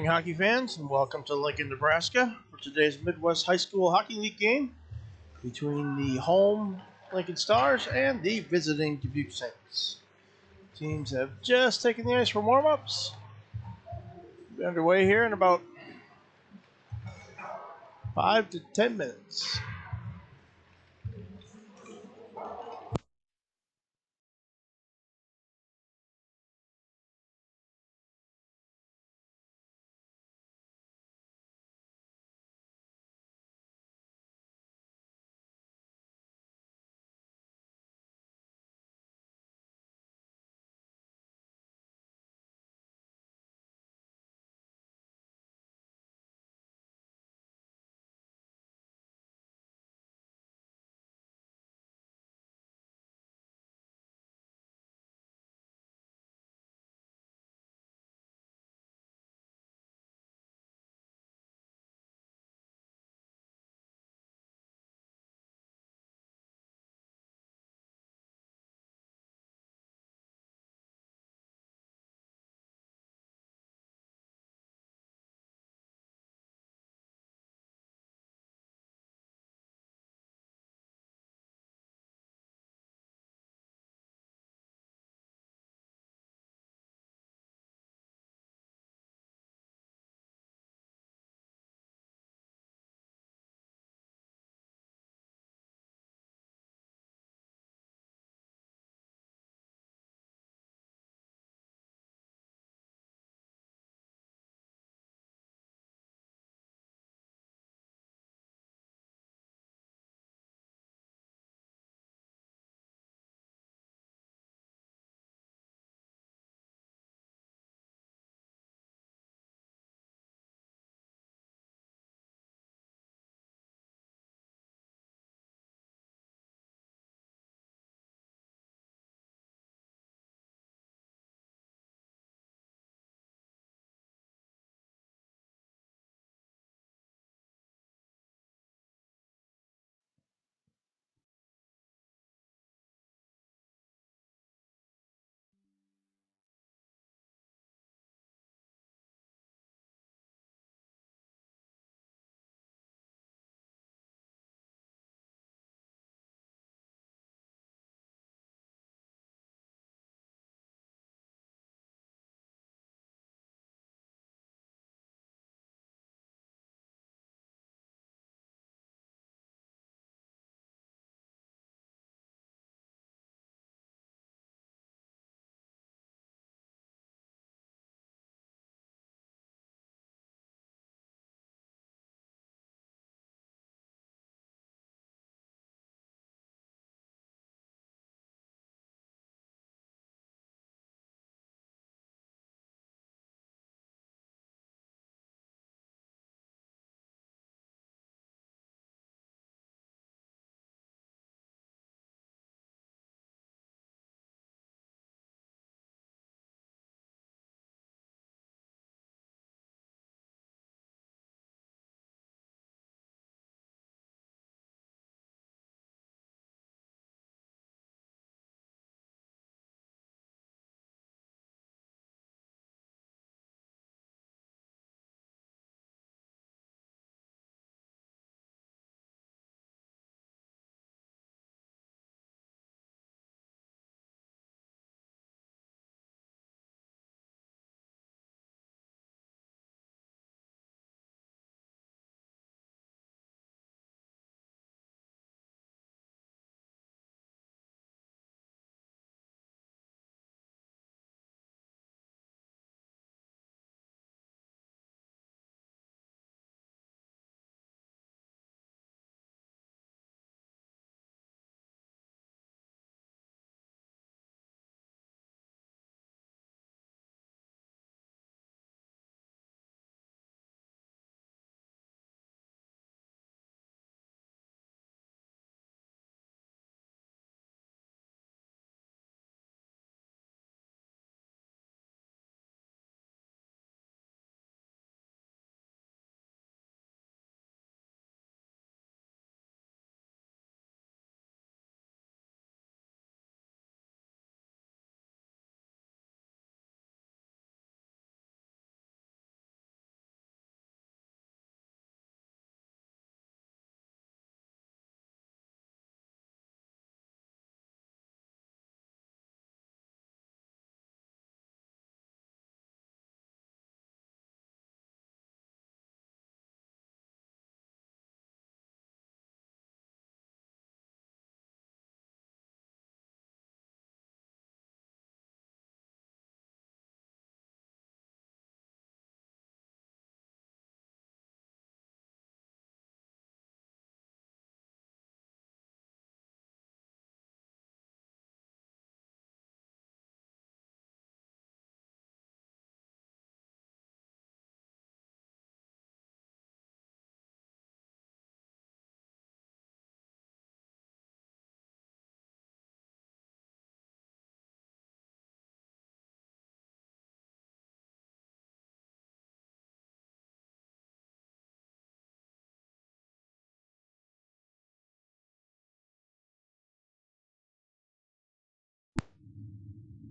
Hockey fans, and welcome to Lincoln, Nebraska for today's Midwest High School Hockey League game between the home Lincoln Stars and the visiting Dubuque Saints. Teams have just taken the ice for warm-ups. Be underway here in about 5 to 10 minutes.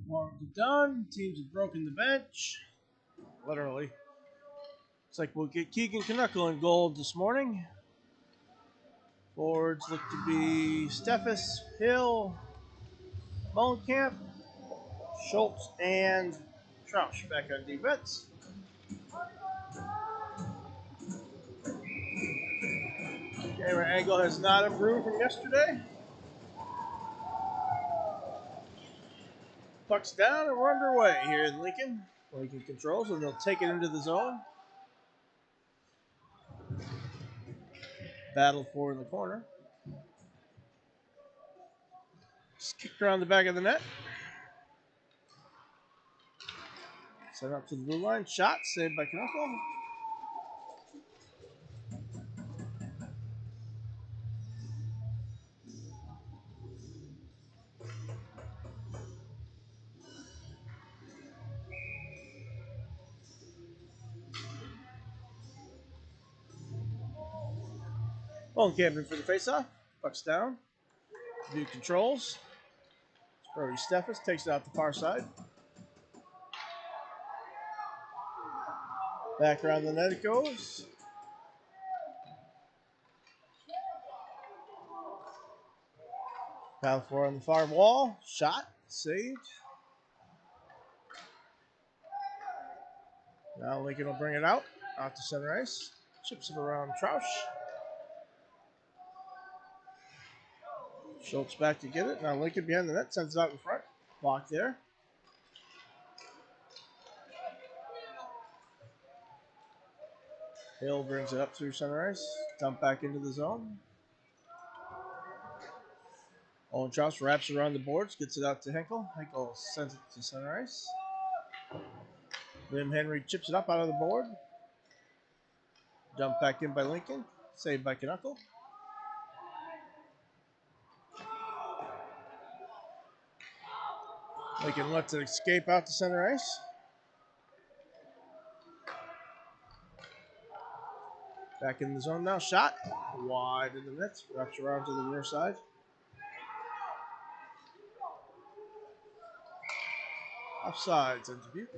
Warms are done. Teams have broken the bench. Literally. Looks like we'll get Keegan Knuckle in gold this morning. Forwards look to be Steffes, Hill, Molenkamp, Schultz, and Troush back on defense. Camera angle has not improved from yesterday. Puck's down and we're underway here in Lincoln. Lincoln controls and they'll take it into the zone. Battle for in the corner. Just kicked around the back of the net. Set up to the blue line. Shot saved by Knuckle. Molenkamp in for the faceoff. Puck's down. Duke controls. Brody Steffes takes it out the far side. Back around the net it goes. Battle for on the far wall. Shot. Saved. Now Lincoln will bring it out to center ice. Chips it around Troush. Schultz back to get it. Now Lincoln behind the net sends it out in front. Block there. Hill brings it up through center ice. Dump back into the zone. Owen Troush wraps around the boards. Gets it out to Henkel. Henkel sends it to center ice. Liam Henry chips it up out of the board. Dumped back in by Lincoln. Saved by Knuckle. Lincoln lets it escape out to center ice. Back in the zone now. Shot. Wide in the net. Wraps around to the near side. Offsides on Dubuque.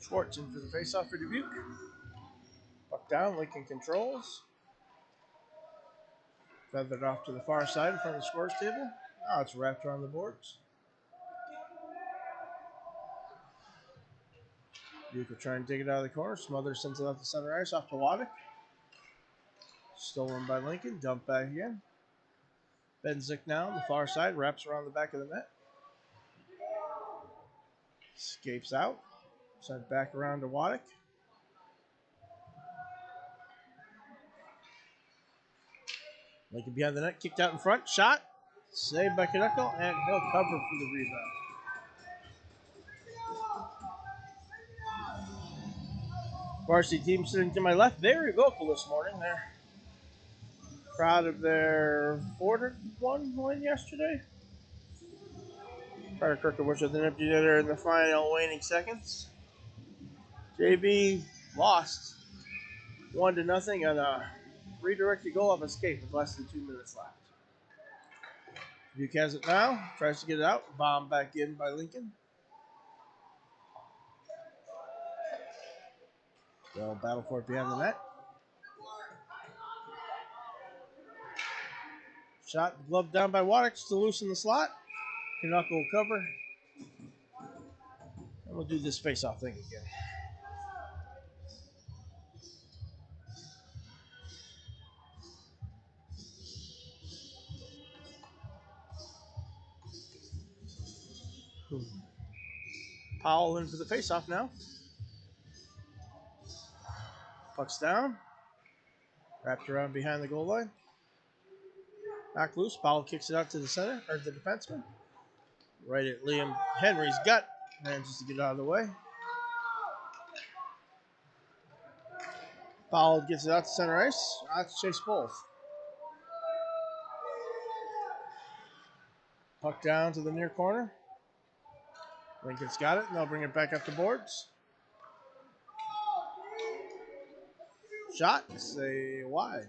Schwartz in for the faceoff for Dubuque. Puck down, Lincoln controls. Feathered off to the far side in front of the scores table. Now it's wrapped around the boards. Dubuque will try and dig it out of the corner. Smothers sends it out to center ice off to Waddick. Stolen by Lincoln. Dumped back again. Benzik now on the far side. Wraps around the back of the net. Escapes out. Sent back around to Waddick. Lincoln behind the net. Kicked out in front. Shot. Saved by Knuckle. And he'll cover for the rebound. Varsity team sitting to my left. Very vocal this morning. They're proud of their 4-1 win yesterday. Carter Kirkwood with an empty netter in the final waning seconds. JB lost 1-0 on a redirected goal off escape with less than 2 minutes left. Duke has it now. Tries to get it out. Bomb back in by Lincoln. They'll battle for it behind the net. Shot gloved down by Waddick to loosen the slot. Knuckle will cover. And we'll do this face-off thing again. Powell in for the face-off now. Puck's down. Wrapped around behind the goal line. Knocked loose. Powell kicks it out to the center, or the defenseman. Right at Liam Henry's gut. Manages to get out of the way. Powell gets it out to center ice. Out to Chase Bowles. Puck down to the near corner. Lincoln's got it, and they'll bring it back up the boards. Shot, say wide.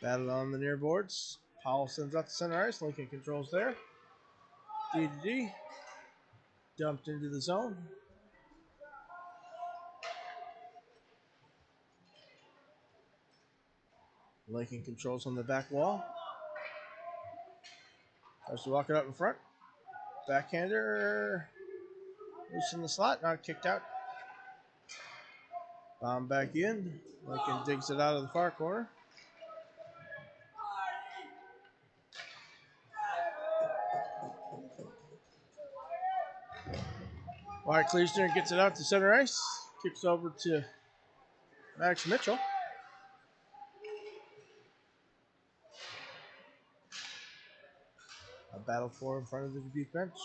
Batted on the near boards. Powell sends out to center ice. Lincoln controls there. D to D. Dumped into the zone. Lincoln controls on the back wall. Tries to walk it up in front. Backhander. Loose in the slot. Not kicked out. Bomb back in. Lincoln digs it out of the far corner. Wyatt Kleesner gets it out to center ice. Kicks over to Max Mitchell. A battle for in front of the Dubuque bench.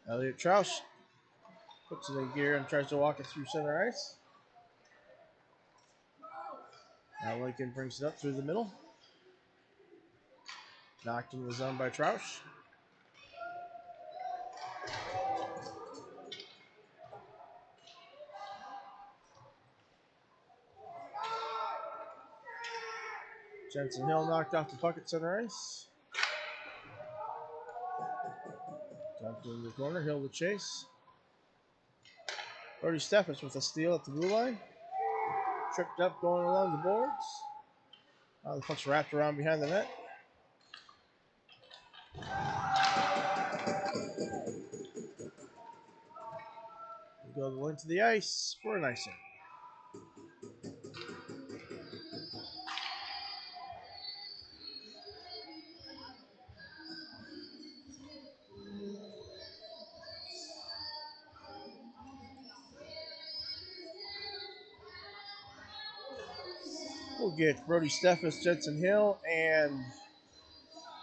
Elliot Troush puts it in gear and tries to walk it through center ice. Now Lincoln brings it up through the middle. Knocked in the zone by Troush. Jensen Hill knocked off the puck at center ice. Dumped into the corner. Hill to chase. Brody Steffens with a steal at the blue line. Tripped up going along the boards. The puck's wrapped around behind the net. We go the length of the ice for an icing. We'll get Brody Steffens, Jensen Hill, and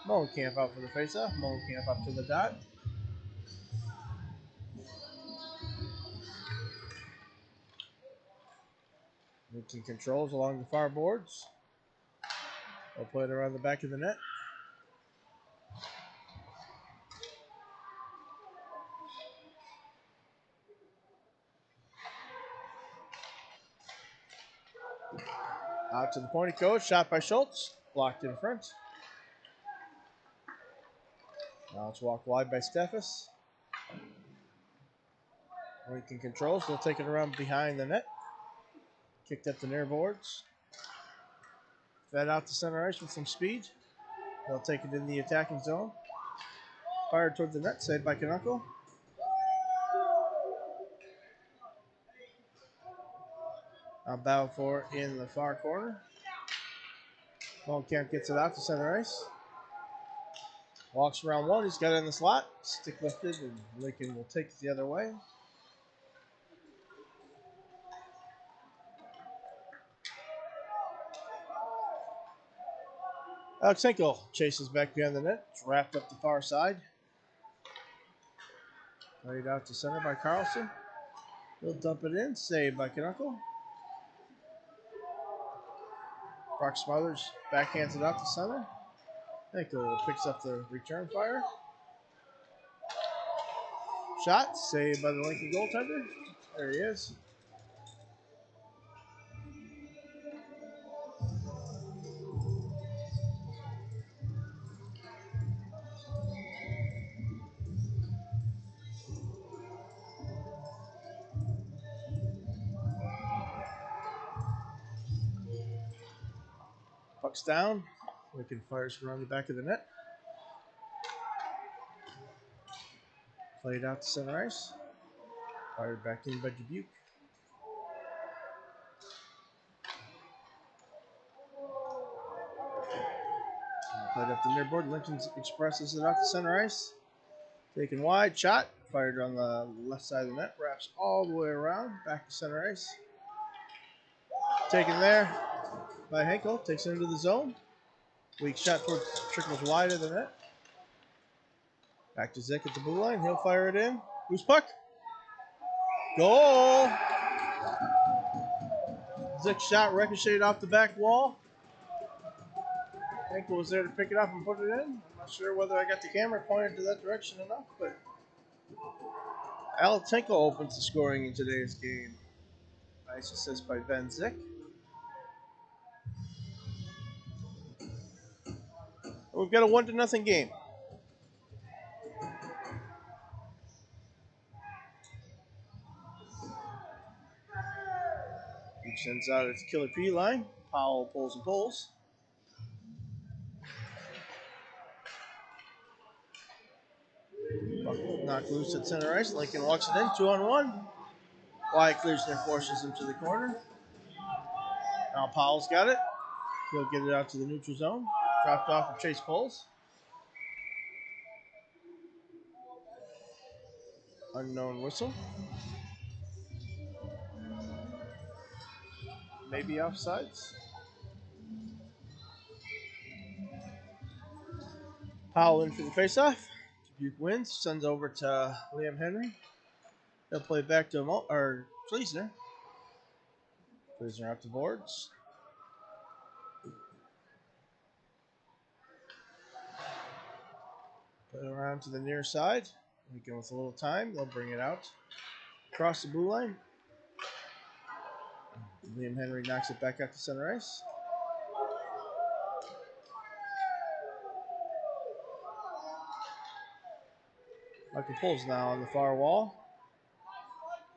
Molenkamp out for the faceoff. Molenkamp up to the dot. Lincoln controls along the far boards. They'll play it around the back of the net. Out to the point it goes. Shot by Schultz. Blocked in front. Now it's walked wide by Steffes. Lincoln controls. They'll take it around behind the net. Kicked up the near boards. Fed out to center ice with some speed. They'll take it in the attacking zone. Fired toward the net. Saved by Canuckle. Now battle for it in the far corner. Molenkamp gets it out to center ice. Walks around one. He's got it in the slot. Stick lifted, and Lincoln will take it the other way. Alex Hinkle chases back behind the net. It's wrapped up the far side. Played out to center by Carlson. He'll dump it in. Saved by Canuckle. Brock Smothers backhands it out to center. Hinkle picks up the return fire. Shot. Saved by the Lincoln goaltender. There he is. Puck's down. Lincoln fires around the back of the net. Played out to center ice. Fired back in by Dubuque. Played up the near board. Lincoln expresses it out to center ice. Taken wide. Shot. Fired on the left side of the net. Wraps all the way around. Back to center ice. Taken there by Hinkle. Takes it into the zone. Weak shot towards trickles wide of the net. Back to Zick at the blue line. He'll fire it in. Who's puck? Goal! Zick shot ricocheted off the back wall. Hinkle was there to pick it up and put it in. I'm not sure whether I got the camera pointed to that direction enough, but Alex Hinkle opens the scoring in today's game. Nice assist by Ben Zick. We've got a 1-0 game. He sends out its Killer P line. Powell pulls and pulls. Buckle knocked loose at center ice. Lincoln walks it in, 2-on-1. Wyatt clears and forces him to the corner. Now Powell's got it. He'll get it out to the neutral zone. Dropped off of Chase Pulls. Unknown whistle. Maybe offsides. Powell in for the faceoff. Dubuque wins. Sends over to Liam Henry. He'll play back to Fleesner. Fleesner off the boards. Put it around to the near side. Lincoln with a little time. They'll bring it out. Across the blue line. Liam Henry knocks it back out to center ice. Michael Pulls now on the far wall.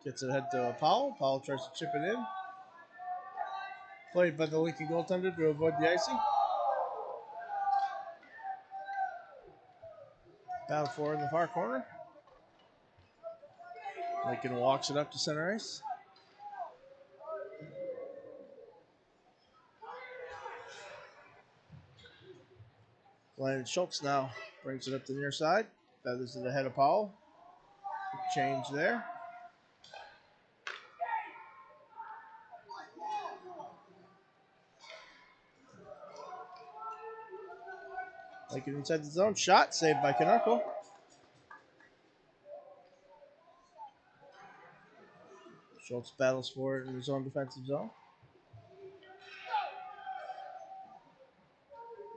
Gets it ahead to Powell. Powell tries to chip it in. Played by the Lincoln goaltender to avoid the icing. Battle for in the far corner. Lincoln walks it up to center ice. Landon Schultz now brings it up the near side. Feathers it ahead of Powell. Change there. Lincoln inside the zone. Shot saved by Canuckle. Schultz battles for it in his own defensive zone.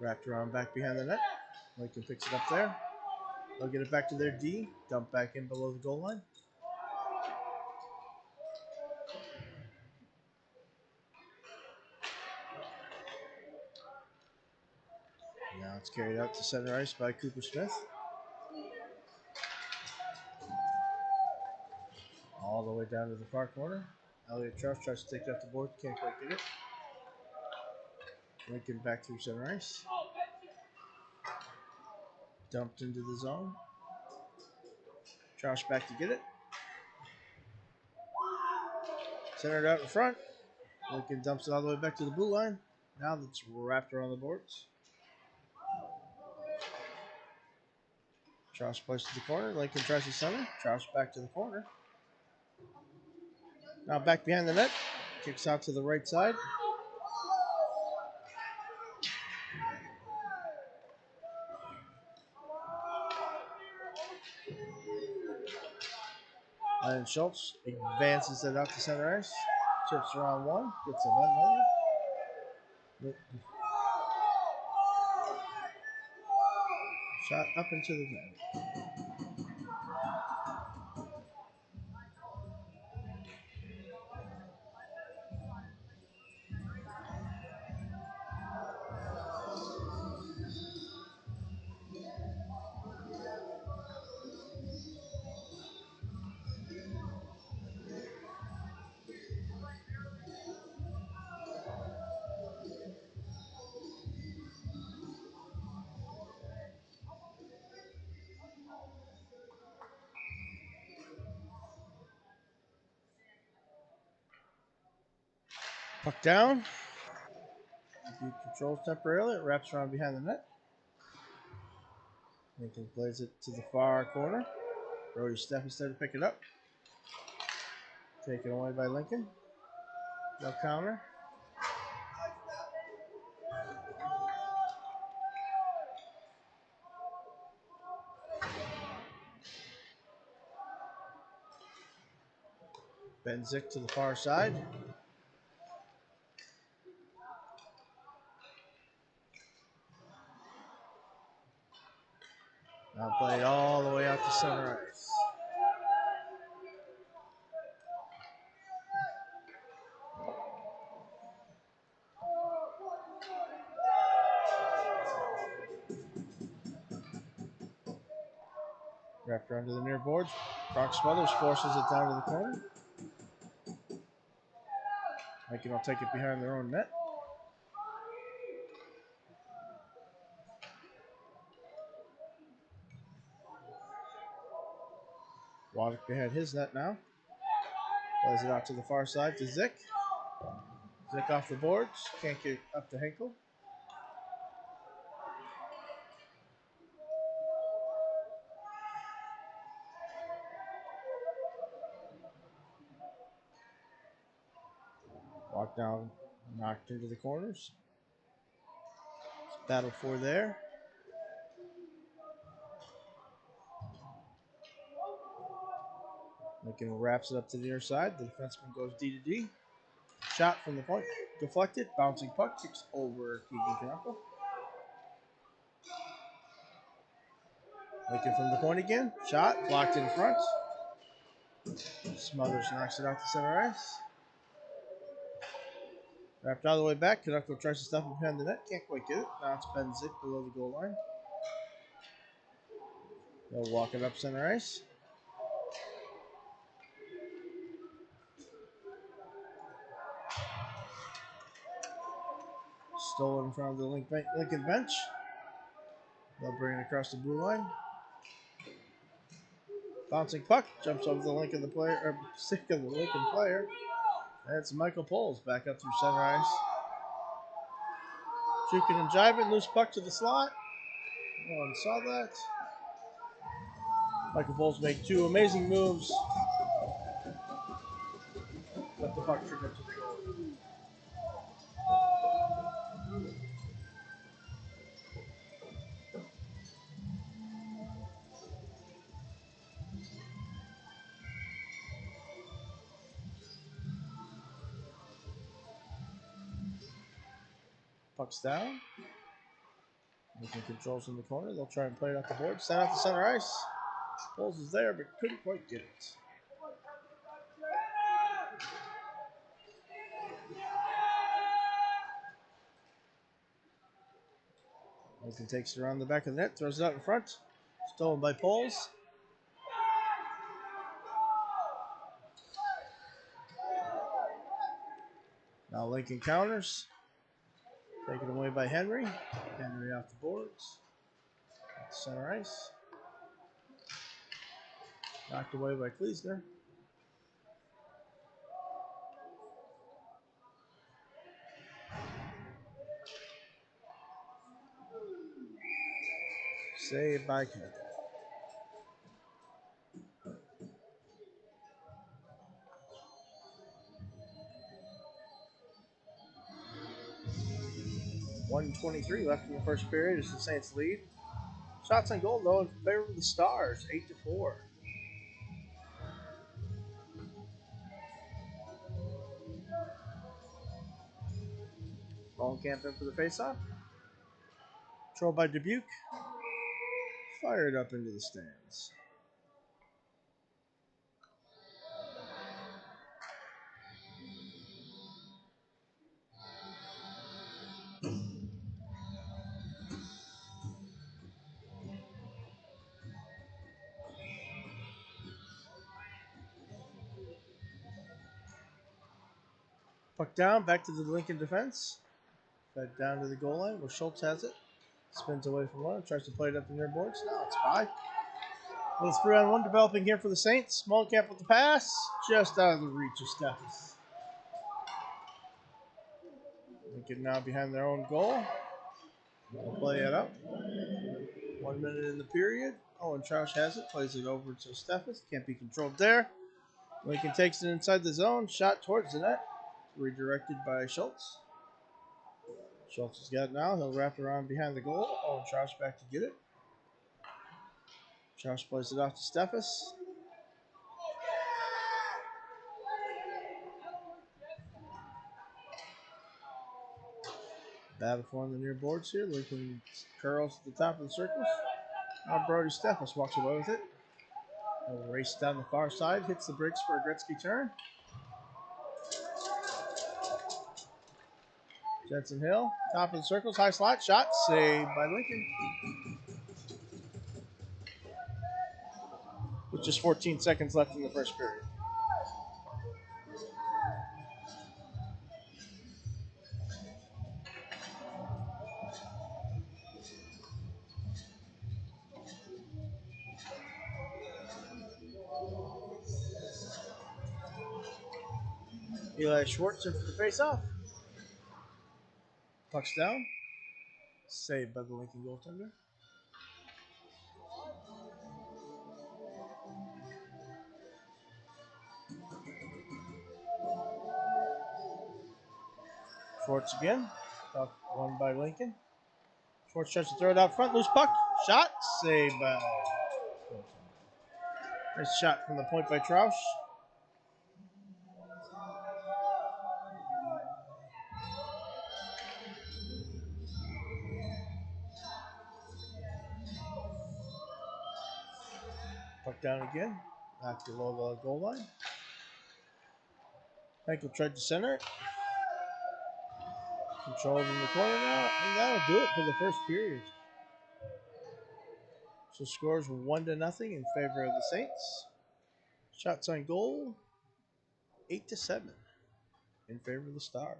Wrapped around back behind the net. Lincoln picks it up there. They'll get it back to their D. Dump back in below the goal line. Now it's carried out to center ice by Cooper Smith. All the way down to the far corner. Elliot Truss tries to take it off the board. Can't quite get it. Lincoln back through center ice. Dumped into the zone. Josh back to get it. Centered out in front. Lincoln dumps it all the way back to the blue line. Now that's wrapped around the boards. Josh plays to the corner. Lincoln tries to center. Josh back to the corner. Now back behind the net. Kicks out to the right side. And Schultz advances it out to center ice. Chips around one. Gets a run over. Shot up into the net. Puck down. Dubuque controls temporarily. It wraps around behind the net. Lincoln plays it to the far corner. Brody Steffens there to pick it up. Taken away by Lincoln. No counter. Ben Zick to the far side. Now played all the way out to center ice. Wrapped around to the near boards. Brock Smothers forces it down to the corner. Lincoln will take it behind their own net. Waddick behind his net now. Plays it out to the far side to Zick. Zick off the boards. Can't get up to Hinkle. Walk down, knocked into the corners. Battle for there. Lincoln wraps it up to the near side. The defenseman goes D to D. Shot from the point. Deflected. Bouncing puck. Kicks over Keegan Campbell. Lincoln from the point again. Shot. Blocked in front. Smothers knocks it out to center ice. Wrapped all the way back. Canucko tries to stop him behind the net. Can't quite get it. Now it's Ben Zick below the goal line. They'll walk it up center ice. Stolen in front of the Lincoln bench. They'll bring it across the blue line. Bouncing puck. Jumps over the Lincoln stick of the Lincoln player. And it's Michael Poles back up through center ice. Juking and jiving. Loose puck to the slot. No one saw that. Michael Poles make two amazing moves. Let the puck trigger to the goal. Puck's down. Lincoln controls in the corner. They'll try and play it off the board. Send out to center ice. Poles is there, but couldn't quite get it. Lincoln takes it around the back of the net, throws it out in front. Stolen by Poles. Now Lincoln counters. Taken away by Henry. Henry off the boards. Center ice. Knocked away by Kleesner. Saved by Kennedy. .123 left in the first period as the Saints lead. Shots on goal, though, in favor of the Stars, 8-4. Camp in for the faceoff. Controlled by Dubuque. Fired up into the stands. Puck down, back to the Lincoln defense. Fed down to the goal line where Schultz has it. Spins away from one, tries to play it up the near boards. Now it's by. Little 3-on-1 developing here for the Saints. Camp with the pass. Just out of the reach of Steffes. Lincoln now behind their own goal. They'll play it up. 1 minute in the period. Owen Troush has it. Plays it over to Steffes. Can't be controlled there. Lincoln takes it inside the zone. Shot towards the net. Redirected by Schultz. Schultz has got it now. He'll wrap around behind the goal. Owen Troush back to get it. Troush plays it off to Steffes. Battle for on the near boards here. Lincoln curls to the top of the circles. Brody Steffes walks away with it. He'll race down the far side, hits the brakes for a Gretzky turn. Jensen Hill, top of the circles, high slot, shot, saved by Lincoln. With just 14 seconds left in the first period. Eli Schwartz in for the faceoff. Puck's down. Saved by the Lincoln goaltender. Schwartz again. Puck won by Lincoln. Schwartz tries to throw it out front. Loose puck. Shot. Saved by. Nice shot from the point by Troush. Puck down again. Back below the goal line. Michael tried to center it. Controlled in the corner now. And that'll do it for the first period. So scores 1-0 in favor of the Saints. Shots on goal 8-7 in favor of the Stars.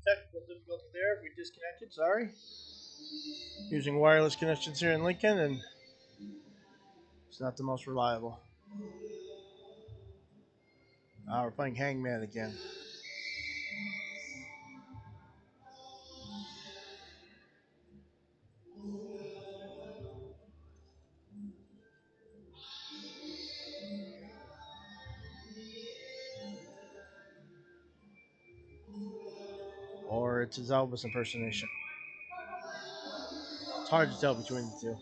Technical difficulty there. We disconnected. Sorry. Using wireless connections here in Lincoln, and it's not the most reliable. We're playing Hangman again. Or it's his Elvis impersonation. It's hard to tell between the two.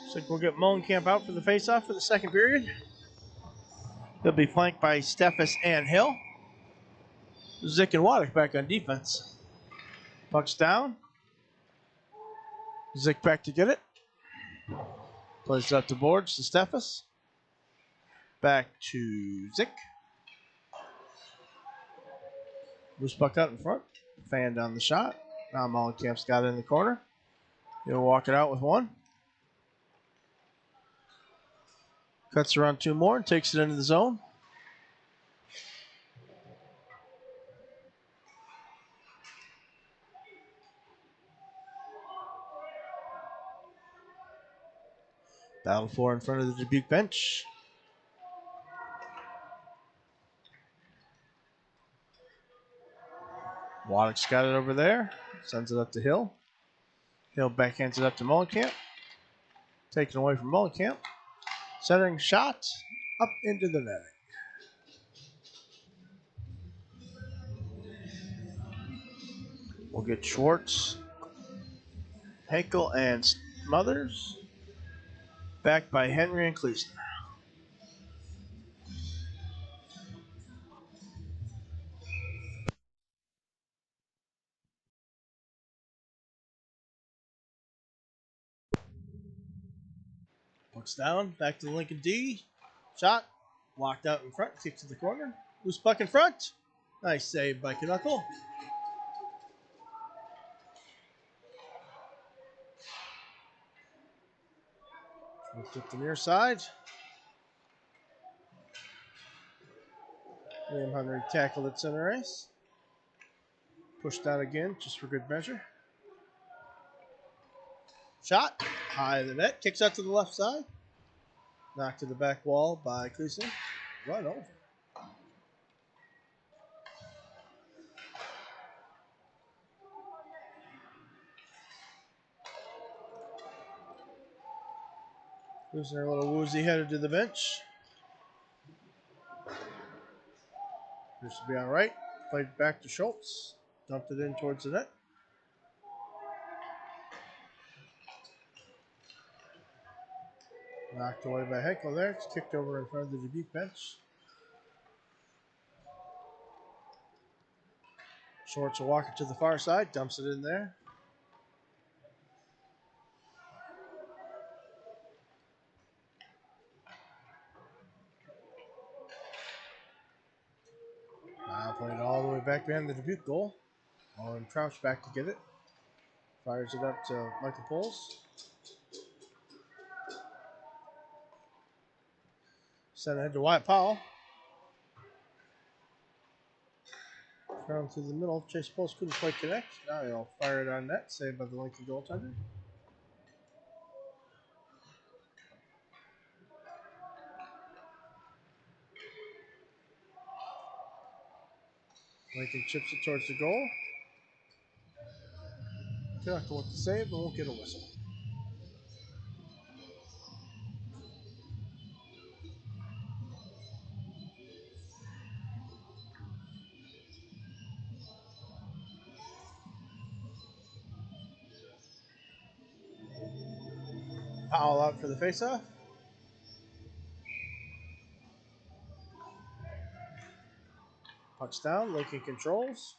Looks like we'll get Molenkamp out for the faceoff for the second period. He'll be flanked by Steffes and Hill. Zick and Waddick back on defense. Puck's down. Zick back to get it. Plays it up the boards to Steffes. Back to Zick. Loose puck out in front. Fan down the shot. Now Molenkamp's got it in the corner. He'll walk it out with one. Cuts around two more and takes it into the zone. Battle for in front of the Dubuque bench. Waddick's got it over there. Sends it up to Hill. Hill backhands it up to Molenkamp. Taken away from Molenkamp. Centering shot up into the net. We'll get Schwartz, Henkel, and Smothers. Backed by Henry and Kleesner. Puck's down. Back to the Lincoln D. Shot. Walked out in front, kick to the corner. Loose puck in front. Nice save by Knuckle. Looked at the near side. Liam Henry tackled at center ice. Pushed out again, just for good measure. Shot. High of the net. Kicks out to the left side. Knocked to the back wall by Cleason. Run over. Losing a little woozy, headed to the bench. Appears to be all right. Played back to Schultz. Dumped it in towards the net. Knocked away by Heckler there. It's kicked over in front of the Dubuque bench. Schwartz will walk it to the far side. Dumps it in there. Now playing all the way back behind the Dubuque goal. And Crouch back to get it. Fires it up to Michael Poles. Sent ahead to Wyatt Powell. Down through the middle. Chase Poles couldn't quite connect. Now he'll fire it on net. Saved by the Lincoln goaltender. Lincoln chips it towards the goal. Knuckle with the save, but won't get a whistle. Powell out for the faceoff. Pucks down. Lincoln controls.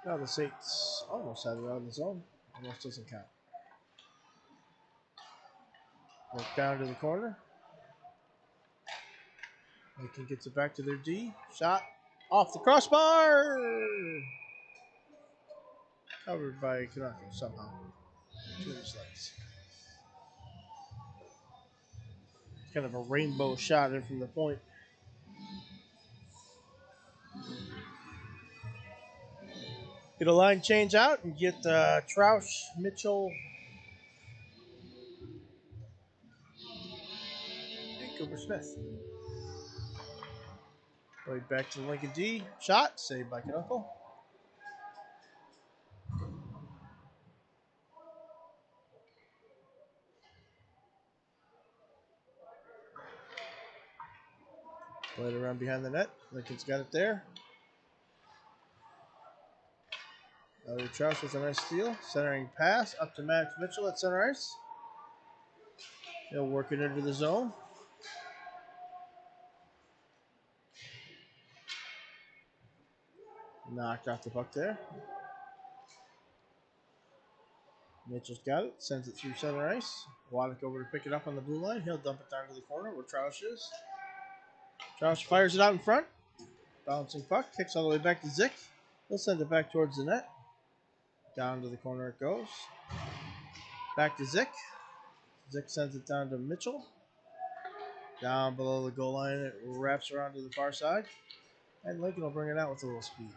Now the Saints almost had it out of the zone. Almost doesn't count. Work down to the corner. Lincoln gets it back to their D. Shot off the crossbar. Covered by Knuckle somehow. Two of his legs. It's kind of a rainbow shot in from the point. Get a line change out and get Troush, Mitchell, and Cooper Smith. Played back to the Lincoln D. Shot. Saved by Knuckle. Played around behind the net. Lincoln's got it there. Troush with a nice steal. Centering pass up to Max Mitchell at center ice. He'll work it into the zone. Knocked off the puck there. Mitchell's got it. Sends it through center ice. Waddick over to pick it up on the blue line. He'll dump it down to the corner where Troush is. Troush fires it out in front. Bouncing puck. Kicks all the way back to Zick. He'll send it back towards the net. Down to the corner it goes. Back to Zick. Zick sends it down to Mitchell. Down below the goal line. It wraps around to the far side. And Lincoln will bring it out with a little speed.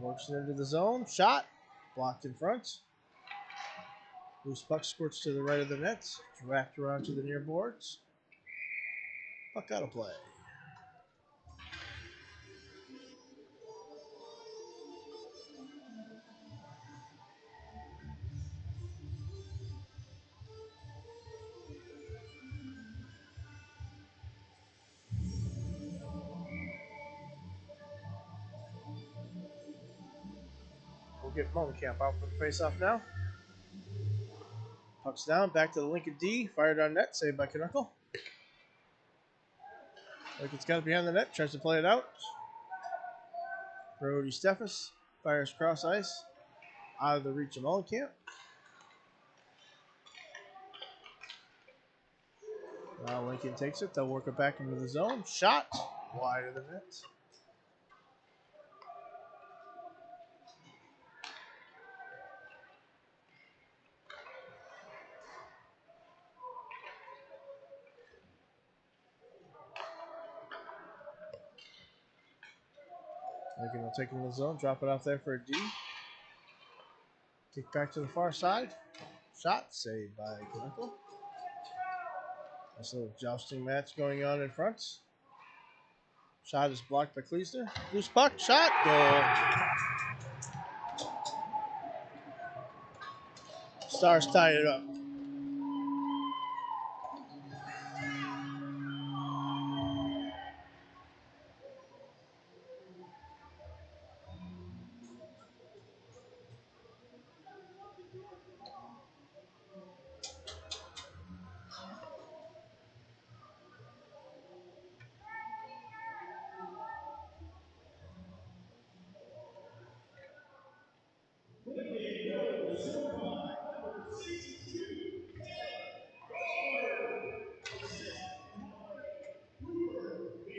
Works it into the zone. Shot. Blocked in front. Loose puck squirts to the right of the net. It's wrapped around to the near boards. Puck out of play. We'll get Molenkamp out for the face-off now. Puck's down, back to the Lincoln D. Fired on net, saved by Knuckle. Lincoln's got it behind the net, tries to play it out. Brody Steffes fires cross ice, out of the reach of Molenkamp. Now Lincoln takes it. They'll work it back into the zone. Shot wide of the net. Lincoln will take it in the zone, drop it off there for a D. Kick back to the far side. Shot saved by Knuckle. Nice little jousting match going on in front. Shot is blocked by Kleesner. Loose puck, shot, goal. Stars tied it up.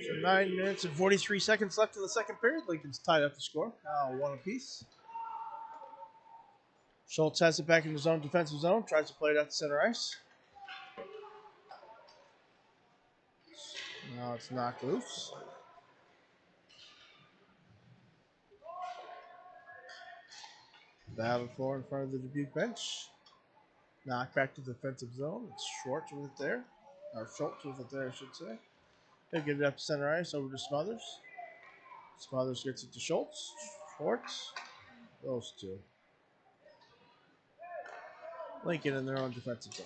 So 9 minutes and 43 seconds left in the second period. Lincoln's tied up the score. Now one apiece. Schultz has it back in his own defensive zone. Tries to play it out to center ice. Now it's knocked loose. Battle for in front of the Dubuque bench. Knock back to the defensive zone. It's Schwartz with it there. Or Schultz with it there, I should say. They get it up to center ice over to Smothers. Smothers gets it to Schultz. Schwartz. Those two. Lincoln in their own defensive zone.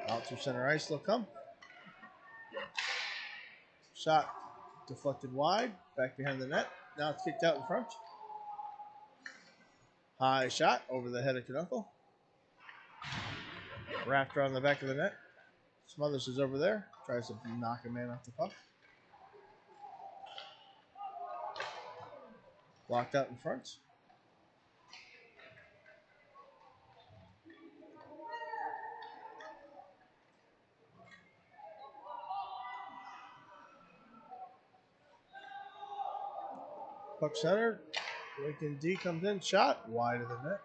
Out through center ice, they'll come. Shot deflected wide, back behind the net. Now it's kicked out in front. High shot over the head of Knuckle. Wrapped around the back of the net. Smothers is over there. Tries to knock a man off the puck. Blocked out in front. Puck center. Lincoln D comes in. Shot wide of the net.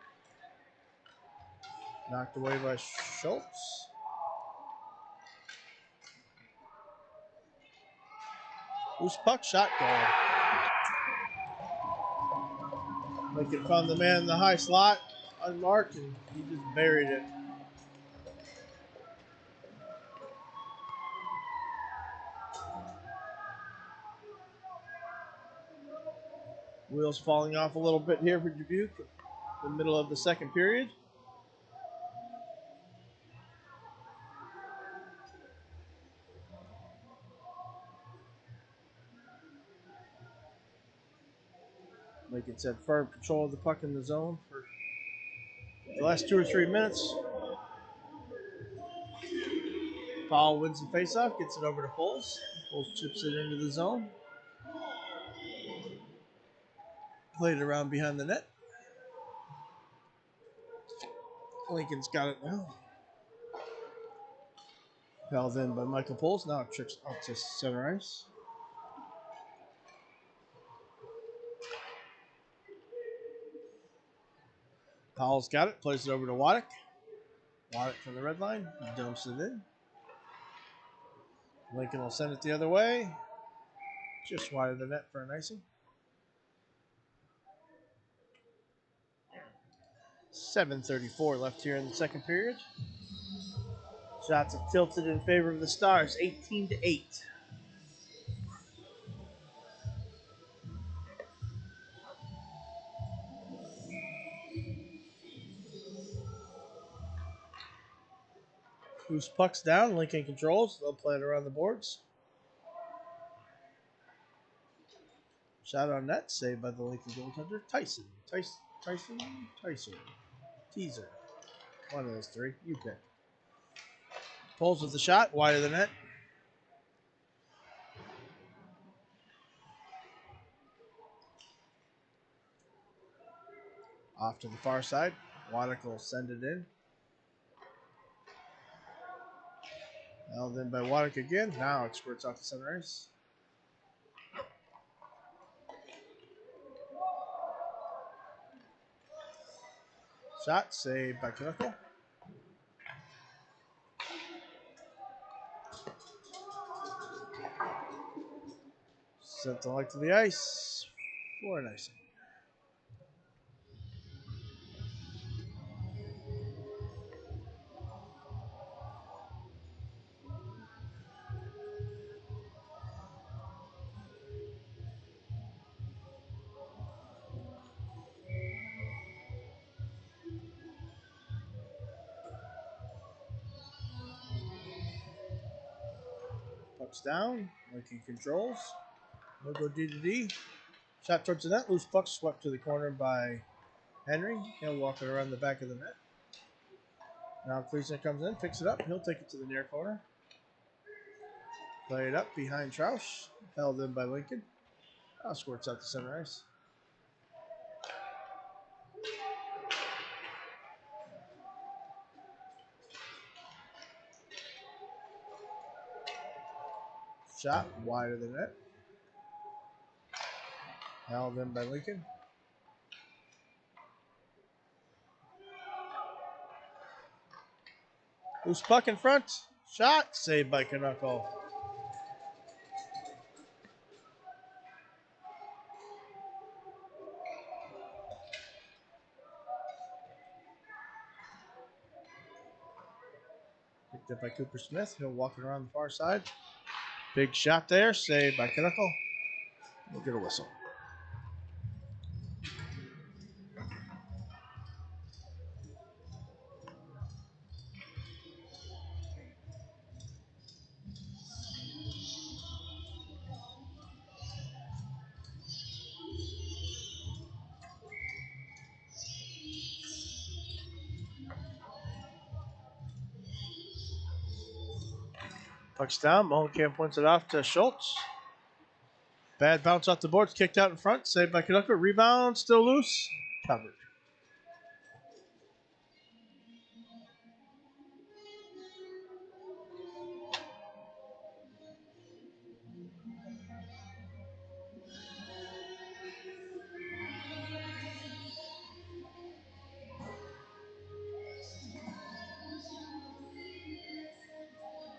Knocked away by Schultz. Loose puck. Shot goal. Lincoln found the man in the high slot. Unmarked, and he just buried it. Wheels falling off a little bit here for Dubuque. The middle of the second period. Lincoln's had firm control of the puck in the zone for the last 2 or 3 minutes. Powell wins the faceoff, gets it over to Poles. Poles chips it into the zone. Played it around behind the net. Lincoln's got it now. Held in by Michael Poles. Now it tricks out to center ice. Powell's got it. Plays it over to Waddick. Waddick from the red line. Dumps it in. Lincoln will send it the other way. Just wide of the net for an icing. 7:34 left here in the second period. Shots have tilted in favor of the Stars, 18-8. Loose pucks down. Lincoln controls. They'll play it around the boards. Shot on net, saved by the Lincoln goaltender, Tyson. Tyson. Teaser. One of those three. You pick. Pulls with the shot, wide of the net. Off to the far side. Waddick will send it in. Held in by Waddick again. Now it squirts off the center ice. Shot saved by Knuckle. Sent the light to the ice for an icing. Puck's down. Lincoln controls. No go D to D. Shot towards the net. Loose puck swept to the corner by Henry. He'll walk it around the back of the net. Now Cleason comes in, picks it up. He'll take it to the near corner. Play it up behind Troush. Held in by Lincoln. Now squirts out to center ice. Shot wide of the net. Held in by Lincoln. Loose puck in front. Shot saved by Knuckle. Picked up by Cooper Smith. He'll walk it around the far side. Big shot there. Saved by Knuckle. We'll get a whistle. Puck's down. Molenkamp points it off to Schultz. Bad bounce off the boards. Kicked out in front. Saved by Knuckle. Rebound. Still loose. Covered.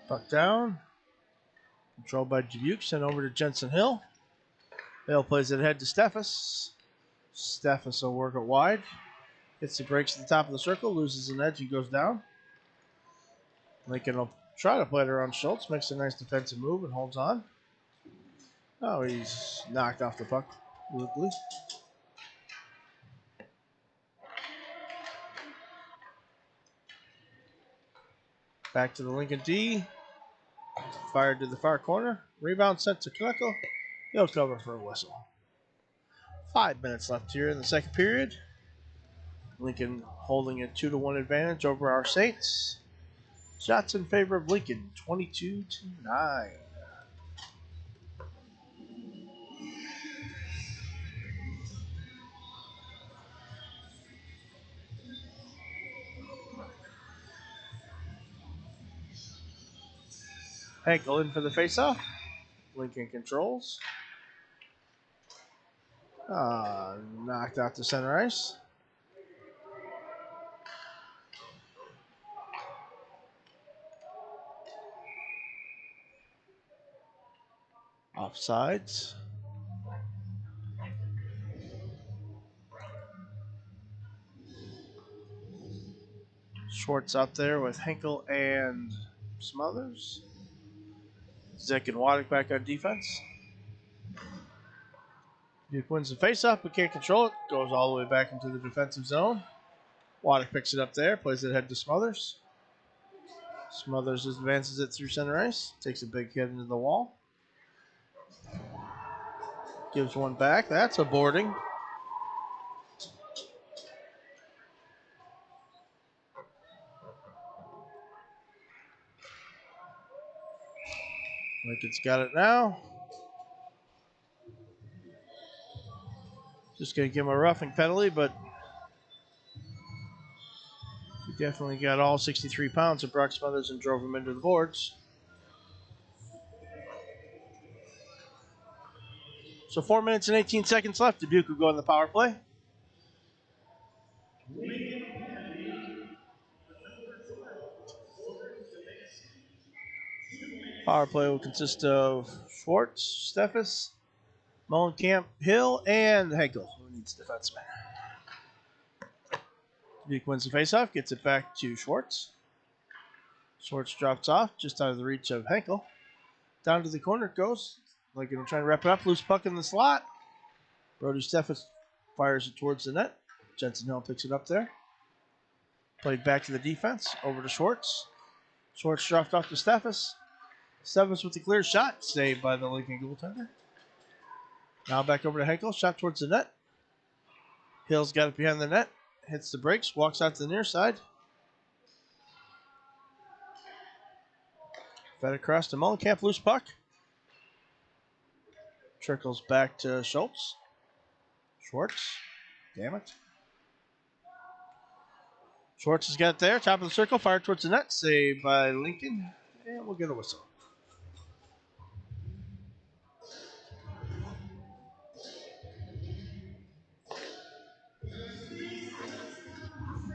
Puck down. Controlled by Dubuque. Sent over to Jensen Hill. Hill plays it ahead to Steffes. Steffes will work it wide. Hits the brakes at the top of the circle. Loses an edge. He goes down. Lincoln will try to play it around Schultz. Makes a nice defensive move and holds on. Oh, he's knocked off the puck. Loopily. Back to the Lincoln D. Fired to the far corner. Rebound sent to Knuckle. He'll cover for a whistle. 5 minutes left here in the second period. Lincoln holding a 2-1 advantage over our Saints. Shots in favor of Lincoln, 22-9. Henkel in for the faceoff. Lincoln controls. Knocked out to center ice. Offsides. Schwartz up there with Henkel and Smothers. Zick and Waddick back on defense. Duke wins the faceoff but can't control it. Goes all the way back into the defensive zone. Waddick picks it up there, plays it ahead to Smothers. Smothers advances it through center ice. Takes a big hit into the wall. Gives one back. That's a boarding. Lincoln's got it now. Just going to give him a roughing penalty, but he definitely got all 63 pounds of Brock Smothers and drove him into the boards. So 4 minutes and 18 seconds left. Dubuque will go on the power play. Power play will consist of Schwartz, Steffes, Mullenkamp, Hill, and Henkel, who needs defenseman. Dubuque wins the faceoff, gets it back to Schwartz. Schwartz drops off just out of the reach of Henkel. Down to the corner it goes. Lincoln will try to wrap it up. Loose puck in the slot. Brody Steffes fires it towards the net. Jensen Hill picks it up there. Played back to the defense. Over to Schwartz. Schwartz dropped off to Steffes. Steffes with the clear shot. Saved by the Lincoln goaltender. Now back over to Henkel. Shot towards the net. Hill's got it behind the net. Hits the brakes. Walks out to the near side. Fed across to Mullenkamp. Loose puck. Trickles back to Schultz. Schwartz. Damn it. Schwartz has got it there. Top of the circle. Fired towards the net. Saved by Lincoln. And we'll get a whistle.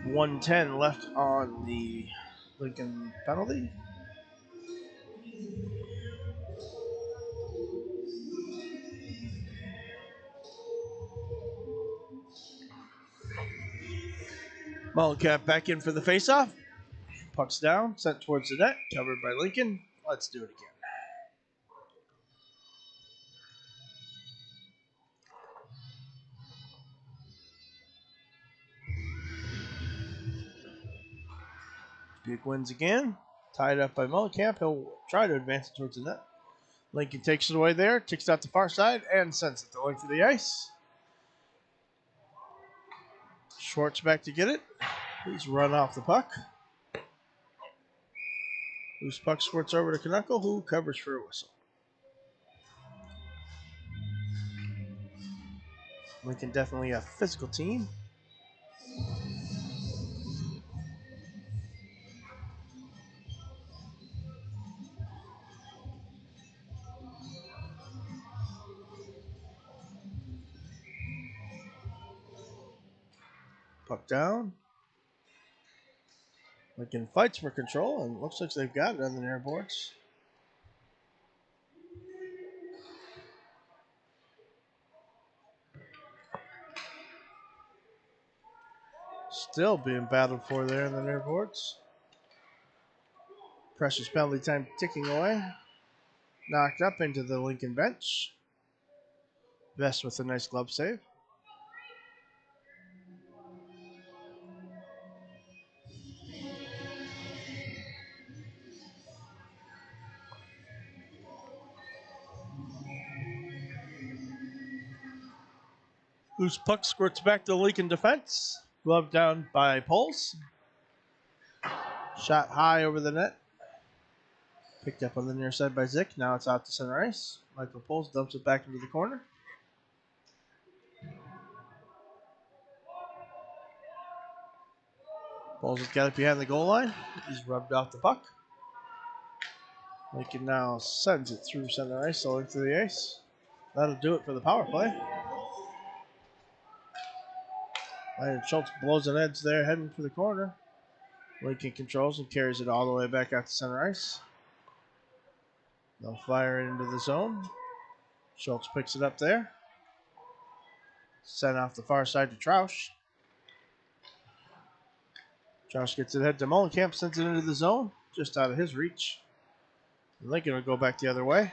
.110 left on the Lincoln penalty. Mullenkamp back in for the faceoff. Puck's down, sent towards the net, covered by Lincoln. Let's do it again. Dubuque wins again. Tied up by Mullenkamp. He'll try to advance it towards the net. Lincoln takes it away there, kicks out the far side, and sends it to length of the ice. Schwartz back to get it. He's run off the puck. Loose puck squirts over to Knuckle, who covers for a whistle. Lincoln definitely a physical team. Puck down. Lincoln fights for control, and looks like they've got it on the near boards. Still being battled for there in the near boards. Precious penalty time ticking away. Knocked up into the Lincoln bench. Vest with a nice glove save. Loose puck squirts back to the Lincoln defense. Glove down by Poles. Shot high over the net. Picked up on the near side by Zick. Now it's out to center ice. Michael Poles dumps it back into the corner. Poles has got it behind the goal line. He's rubbed off the puck. Lincoln now sends it through center ice, so into the ice. That'll do it for the power play. Ryan Schultz blows an edge there, heading for the corner. Lincoln controls and carries it all the way back out to center ice. They'll fire it into the zone. Schultz picks it up there. Sent off the far side to Troush. Troush gets it ahead to Mullenkamp, sends it into the zone, just out of his reach. Lincoln will go back the other way.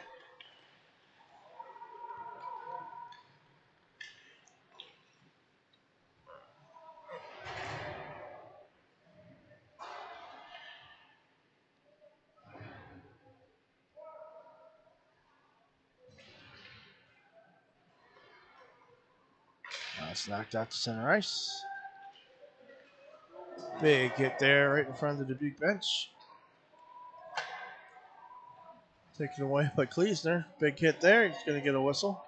Now it's knocked out to center ice. Big hit there right in front of the Dubuque bench. Taken away by Kleesner. Big hit there. He's going to get a whistle.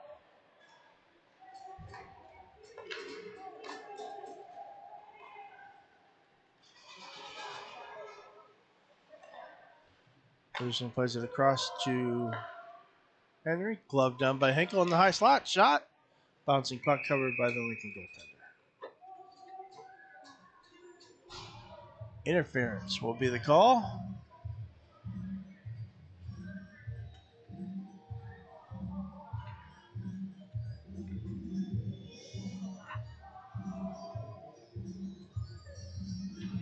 Kleesner plays it across to Henry, glove down by Hinkle in the high slot. Shot. Bouncing puck covered by the Lincoln goaltender. Interference will be the call.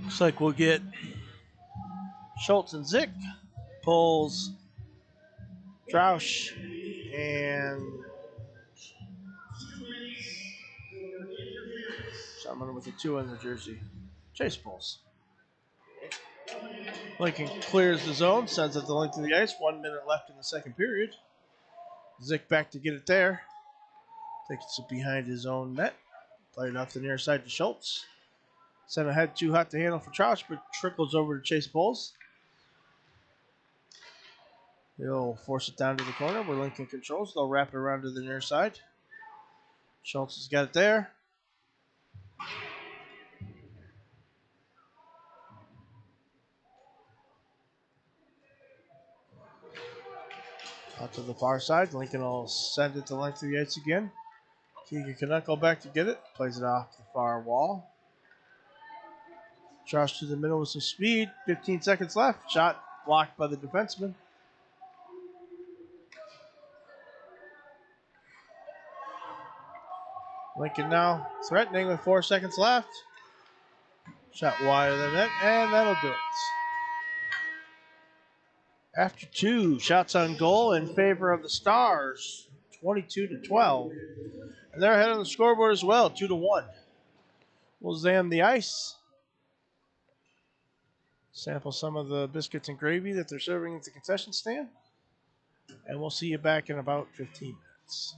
Looks like we'll get Schultz and Zick. Pulls Troush and someone with a 2 on the jersey. Chase pulls. Lincoln clears the zone, sends it the length of the ice. 1 minute left in the second period. Zick back to get it there. Takes it behind his own net. Played off the near side to Schultz. Sent ahead, too hot to handle for Troush, but trickles over to Chase Bowles. He'll force it down to the corner where Lincoln controls. They'll wrap it around to the near side. Schultz has got it there. Out to the far side. Lincoln will send it the length of the ice again. Keegan cannot go back to get it. Plays it off the far wall. Troush to the middle with some speed. 15 seconds left. Shot blocked by the defenseman. Lincoln now threatening with 4 seconds left. Shot wide of the net, and that'll do it. After 2 shots on goal in favor of the Stars, 22-12. And they're ahead on the scoreboard as well, 2-1. We'll examine the ice. Sample some of the biscuits and gravy that they're serving at the concession stand. And we'll see you back in about 15 minutes.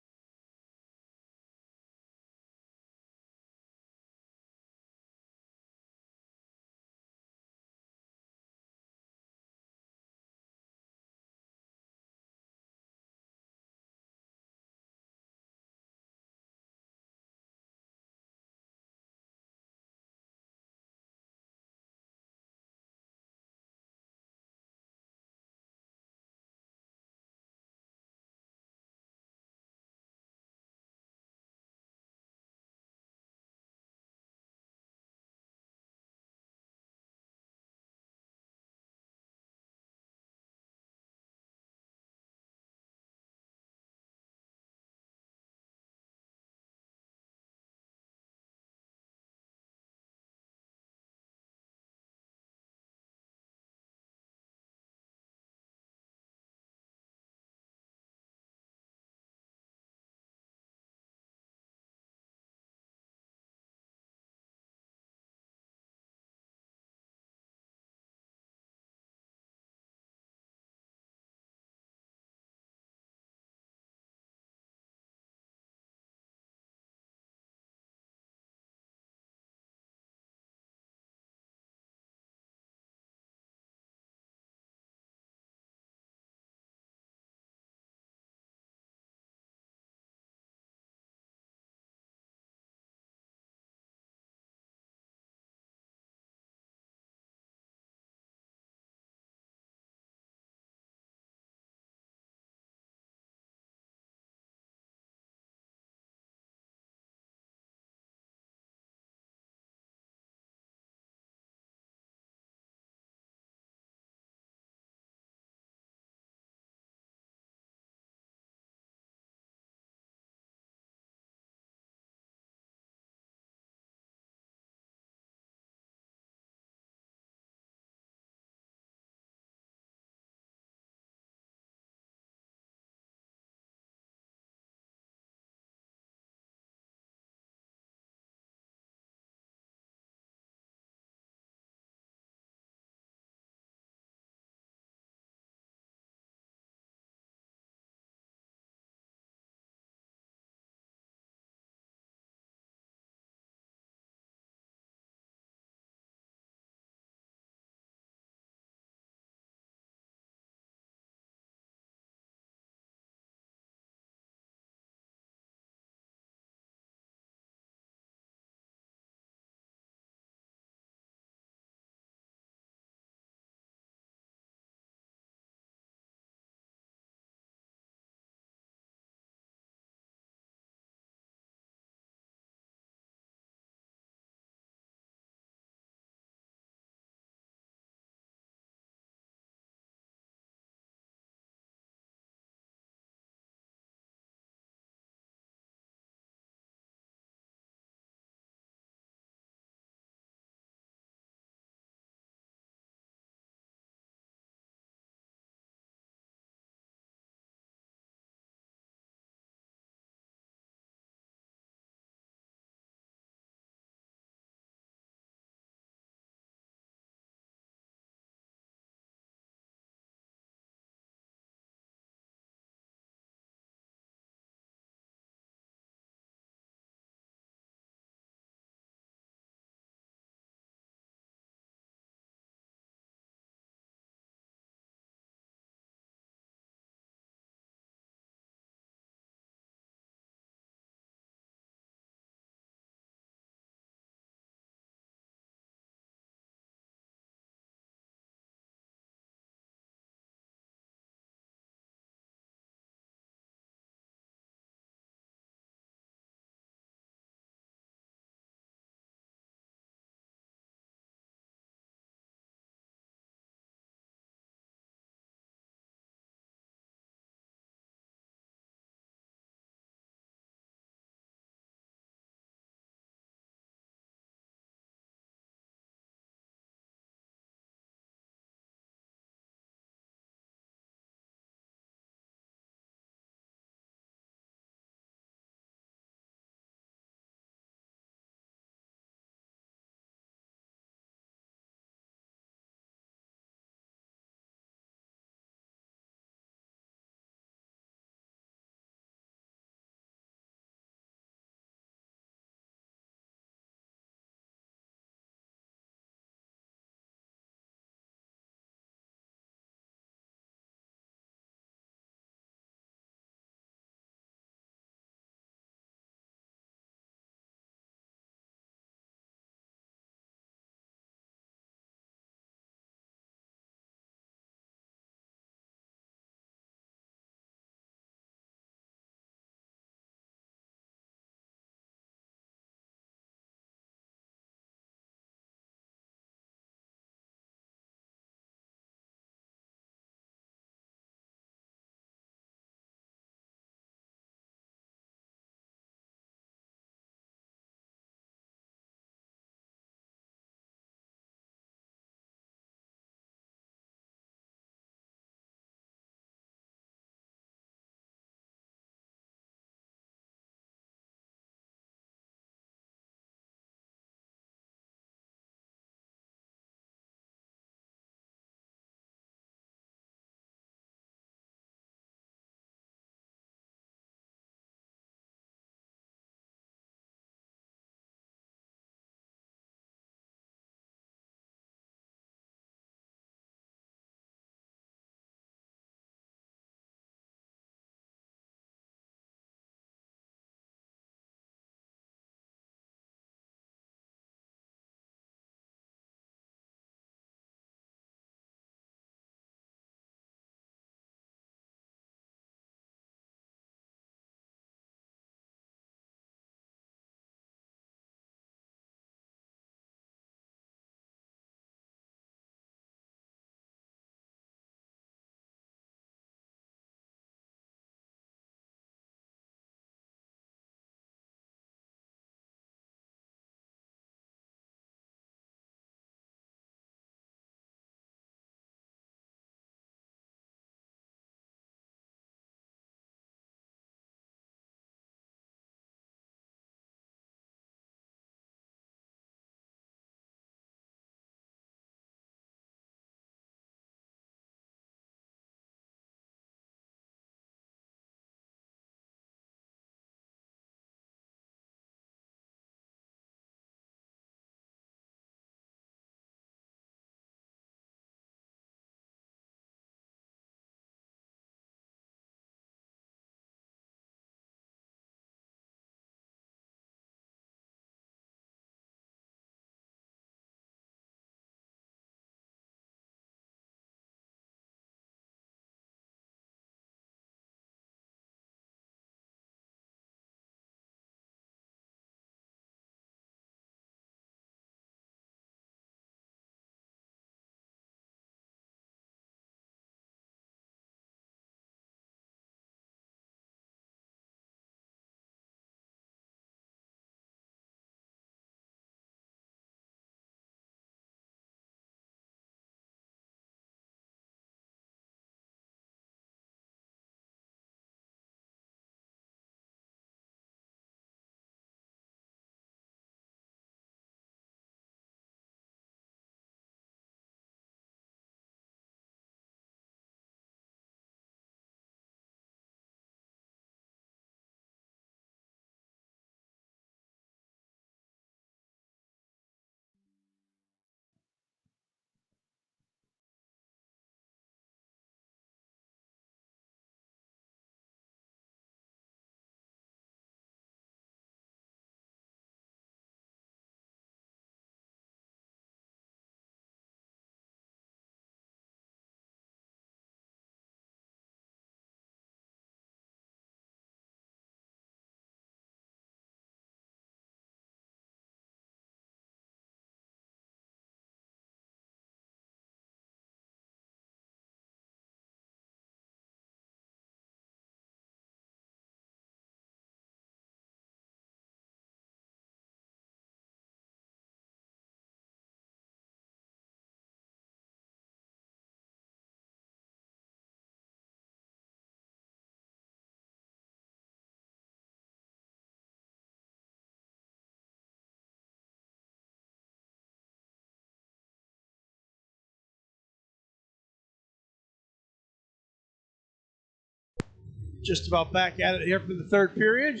just about back at it here for the third period.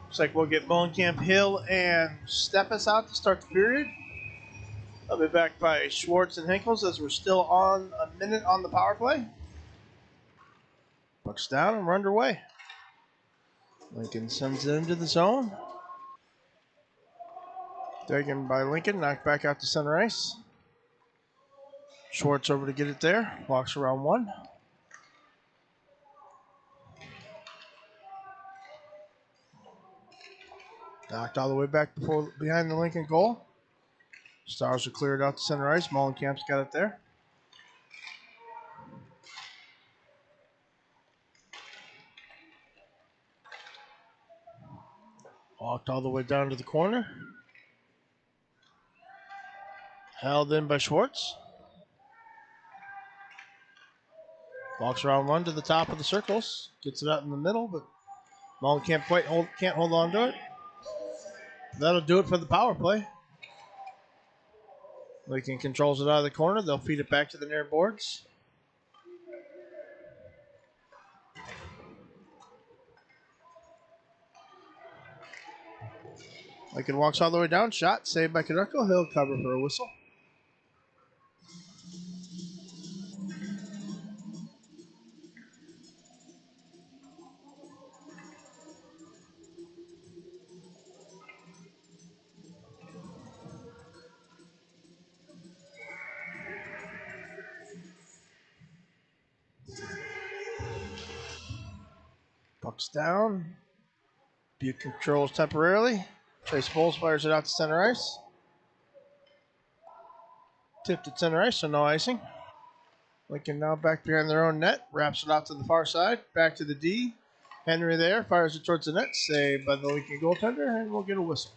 Looks like we'll get Molenkamp, Hill, and Steffes out to start the period. They'll be back by Schwartz and Henkels as we're still on a minute on the power play. Puck's down and we're underway. Lincoln sends it into the zone. Taken by Lincoln, knocked back out to center ice. Schwartz over to get it there. Walks around one. Knocked all the way back behind the Lincoln goal. Stars are cleared out to center ice. Molenkamp's got it there. Walked all the way down to the corner. Held in by Schwartz. Walks around one to the top of the circles. Gets it out in the middle, but Molenkamp can't hold on to it. That'll do it for the power play. Lincoln controls it out of the corner. They'll feed it back to the near boards. Lincoln walks all the way down. Shot saved by Canucko. He'll cover for a whistle. Puck's down. Butte controls temporarily. Chase Bowles fires it out to center ice. Tipped at center ice, so no icing. Lincoln now back behind their own net. Wraps it out to the far side. Back to the D. Henry there. Fires it towards the net. Saved by the Lincoln goaltender, and we'll get a whistle.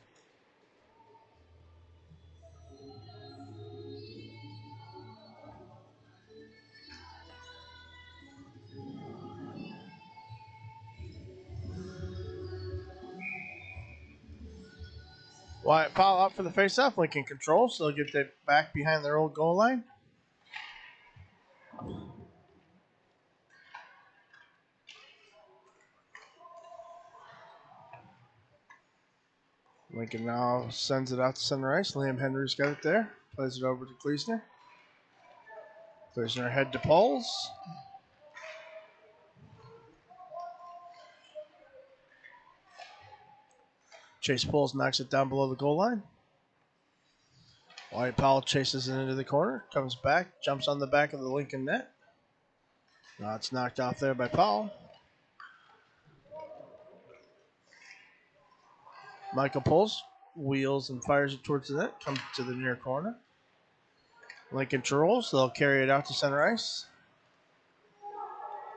Wyatt Powell out for the faceoff. Lincoln controls. They'll get that back behind their old goal line. Lincoln now sends it out to center ice. Liam Henry's got it there. Plays it over to Kleesner. Kleesner head to Poles. Chase Poles knocks it down below the goal line. Wyatt Powell chases it into the corner. Comes back. Jumps on the back of the Lincoln net. Now it's knocked off there by Powell. Michael Poles wheels and fires it towards the net. Comes to the near corner. Lincoln trolls. They'll carry it out to center ice.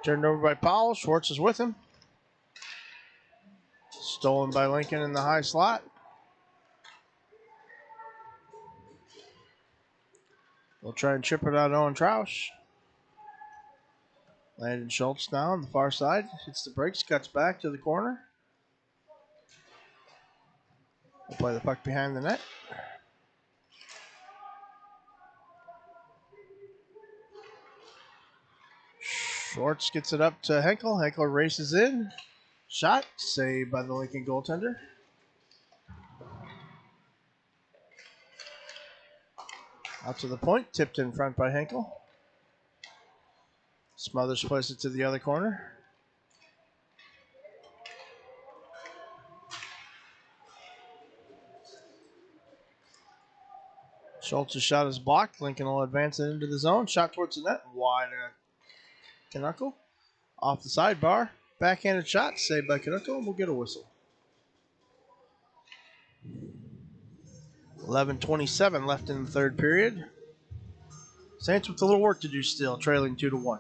Turned over by Powell. Schwartz is with him. Stolen by Lincoln in the high slot. They'll try and chip it out Owen Troush. Landon Schultz now on the far side. Hits the brakes, cuts back to the corner. We'll play the puck behind the net. Schwartz gets it up to Henkel. Henkel races in. Shot. Saved by the Lincoln goaltender. Out to the point. Tipped in front by Henkel. Smothers plays it to the other corner. Schultz's shot is blocked. Lincoln will advance it into the zone. Shot towards the net. Wide Canucko. Off the sidebar. Backhanded shot. Saved by Canucko. And we'll get a whistle. 11:27 left in the third period. Saints with a little work to do still, trailing 2-1.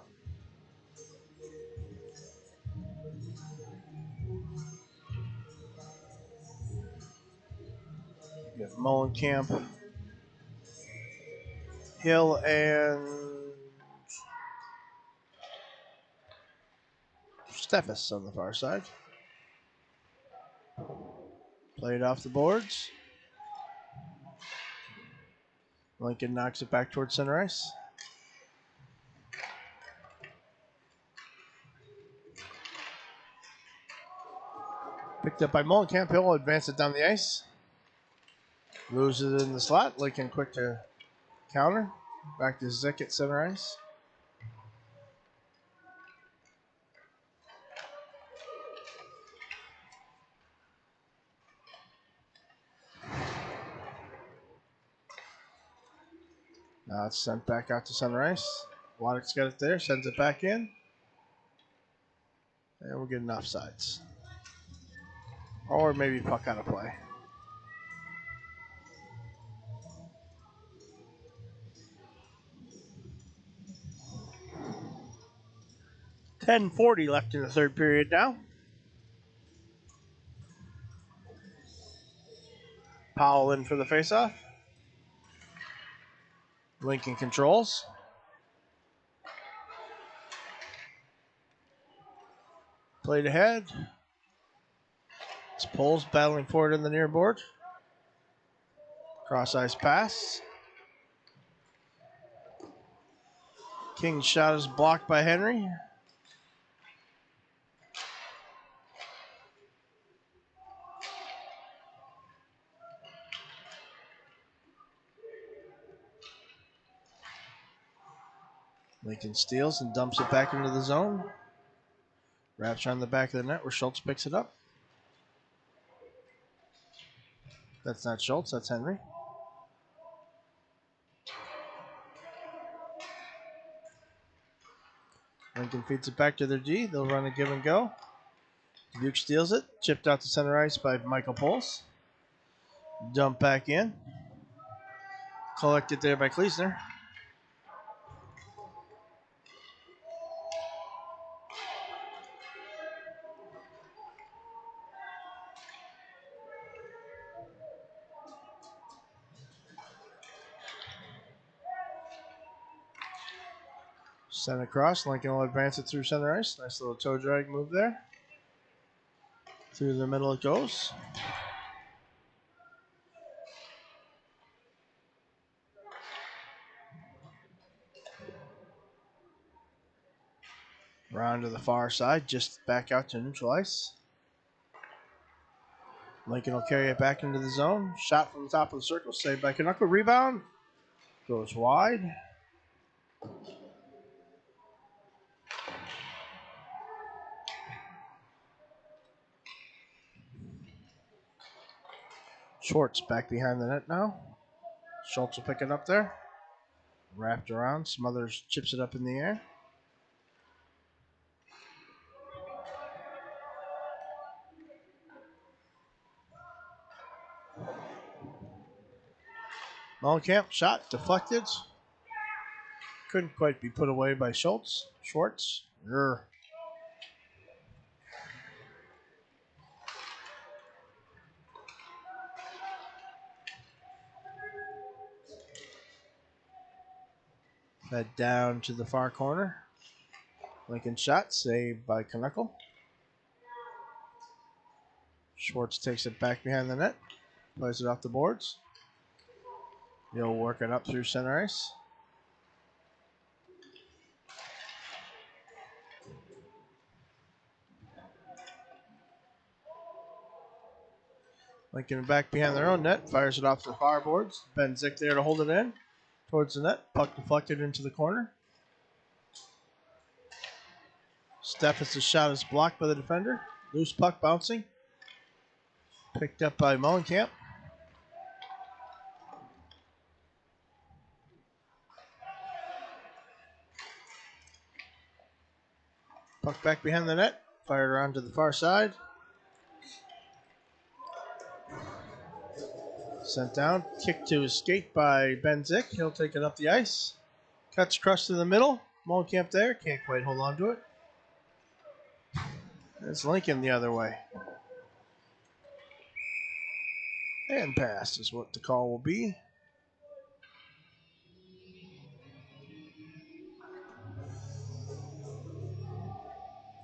You have Molenkamp, Hill, and Steffes on the far side. Played off the boards. Lincoln knocks it back towards center ice. Picked up by Molenkamp. He'll advance it down the ice. Loses it in the slot. Lincoln quick to counter. Back to Zick at center ice. Now it's sent back out to center ice. Waddick's got it there. Sends it back in. And we're getting offsides. Or maybe puck out of play. .40 left in the third period now. Powell in for the faceoff. Lincoln controls. Played ahead. It's Poles battling for it in the near board. Cross ice pass. King's shot is blocked by Henry. Lincoln steals and dumps it back into the zone. Wraps around the back of the net where Schultz picks it up. That's not Schultz, that's Henry. Lincoln feeds it back to their D. They'll run a give and go. Duke steals it. Chipped out to center ice by Michael Poles. Dump back in. Collected there by Kleesner. Sent across. Lincoln will advance it through center ice. Nice little toe drag move there. Through the middle it goes. Around to the far side, just back out to neutral ice. Lincoln will carry it back into the zone. Shot from the top of the circle, saved by Canuck. Rebound. Goes wide. Schwartz back behind the net now. Schultz will pick it up there. Wrapped around. Smothers chips it up in the air. Molenkamp shot deflected. Couldn't quite be put away by Schwartz. Fed down to the far corner. Lincoln shot saved by Knuckle. Schwartz takes it back behind the net. Plays it off the boards. He'll work it up through center ice. Lincoln back behind their own net. Fires it off the far boards. Ben Zick there to hold it in. Towards the net. Puck deflected into the corner. Steffes' shot is blocked by the defender. Loose puck bouncing. Picked up by Molenkamp. Puck back behind the net. Fired around to the far side. Sent down. Kick to his skate by Ben Zick. He'll take it up the ice. Cuts crust in the middle. Molenkamp there. Can't quite hold on to it. It's Lincoln the other way. And pass is what the call will be.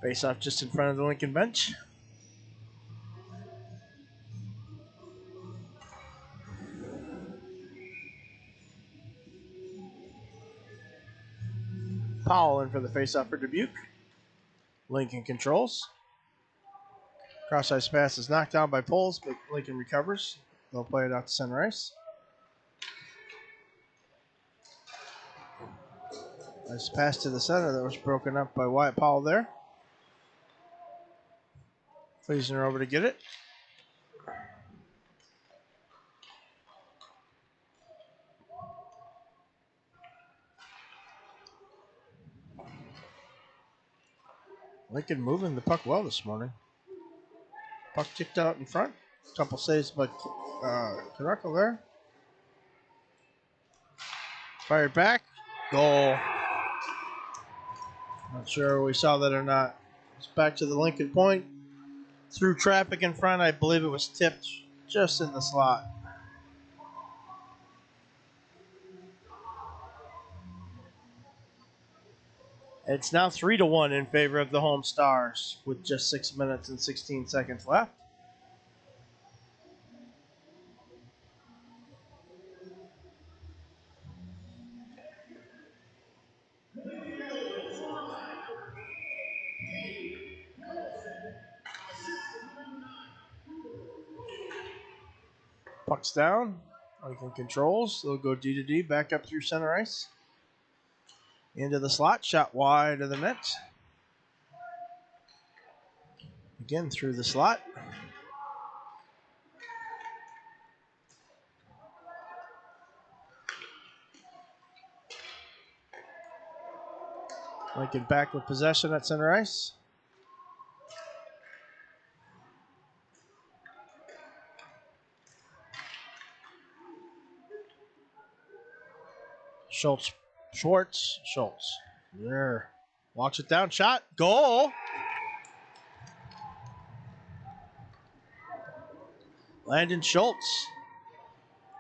Face off just in front of the Lincoln bench. Powell in for the face-off for Dubuque. Lincoln controls. Cross ice pass is knocked down by Poles, but Lincoln recovers. They'll play it out to center ice. Nice pass to the center that was broken up by Wyatt Powell there. Fleasner over to get it. Lincoln moving the puck well this morning. Puck kicked out in front. Couple saves by Knuckle there. Fired back. Goal. Not sure we saw that or not. It's back to the Lincoln point. Through traffic in front, I believe it was tipped just in the slot. It's now 3-1 in favor of the home Stars with just 6 minutes and 16 seconds left. Puck's down. Lincoln controls. They'll go D to D, back up through center ice. Into the slot, shot wide of the net. Again through the slot. Lincoln back with possession at center ice. Schwartz. There. Walks it down, shot, goal. Landon Schultz.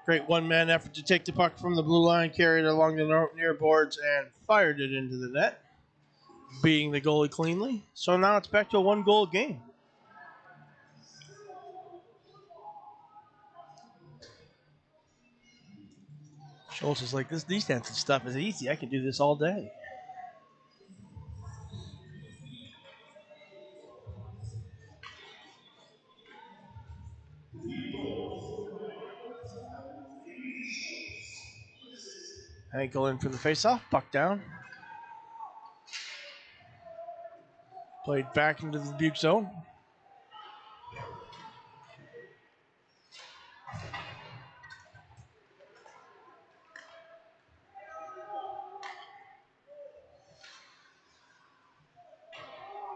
Great one-man effort to take the puck from the blue line, carried it along the near boards, and fired it into the net, beating the goalie cleanly. So now it's back to a one-goal game. Schultz is like, this defensive stuff is easy. I can do this all day. Ankle in for the faceoff. Puck down. Played back into the Dubuque zone.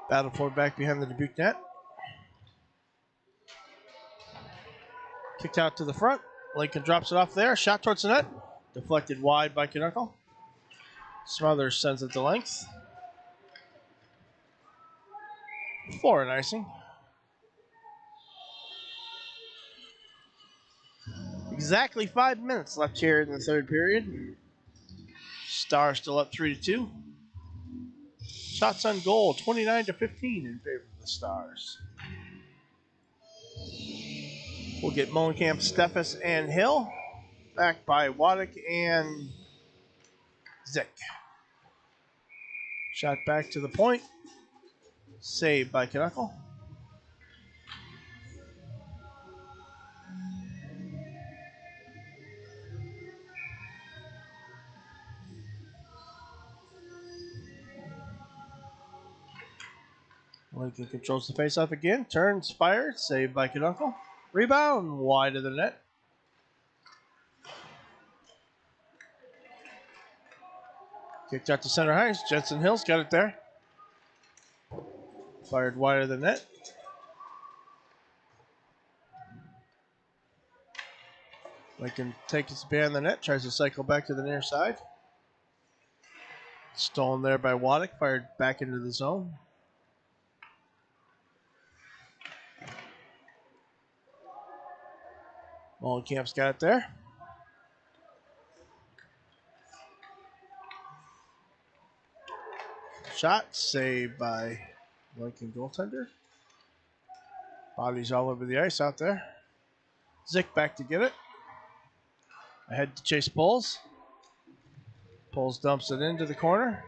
Battle for back behind the Dubuque net. Kicked out to the front. Lincoln drops it off there. Shot towards the net. Deflected wide by Knuckle. Smothers sends it to length. For an icing. Exactly 5 minutes left here in the third period. Stars still up 3-2. Shots on goal, 29-15 in favor of the Stars. We'll get Molenkamp, Steffes, and Hill. Backed by Waddick and Zick. Shot back to the point. Saved by Knuckle. Lincoln controls the faceoff again. Turns, fires, saved by Knuckle. Rebound, wide of the net. Kicked out to center ice. Jensen Hill's got it there. Fired wide of the net. Lincoln takes his behind the net, tries to cycle back to the near side. Stolen there by Waddick, fired back into the zone. Molenkamp's got it there. Shot saved by Lincoln goaltender. Bodies all over the ice out there. Zick back to get it. Ahead to chase Poles. Poles dumps it into the corner.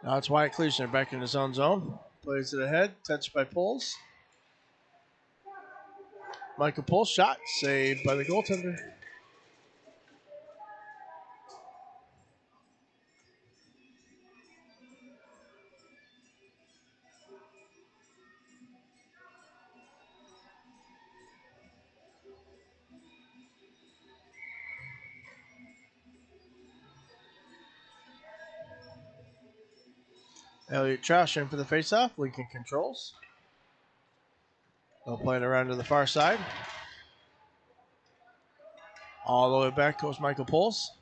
Now it's Wyatt Kleesner back in his own zone. Plays it ahead, touched by Poles. Michael Poles shot, saved by the goaltender. Elliot Troush in for the faceoff. Lincoln controls. They'll play it around to the far side. All the way back goes Michael Poles.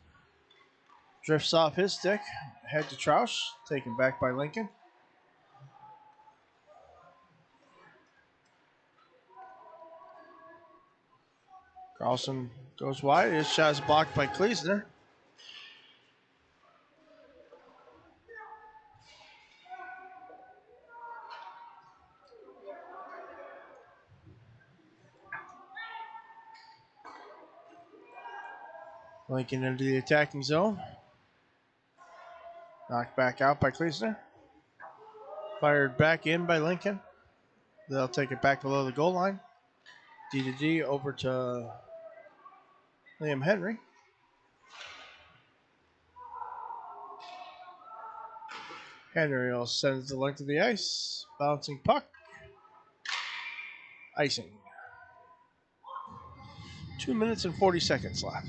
Drifts off his stick. Head to Troush. Taken back by Lincoln. Carlson goes wide. His shot is blocked by Kleesner. Lincoln into the attacking zone. Knocked back out by Kleesner. Fired back in by Lincoln. They'll take it back below the goal line. D to D over to Liam Henry. Henry will send the length of the ice. Bouncing puck. Icing. 2 minutes and 40 seconds left.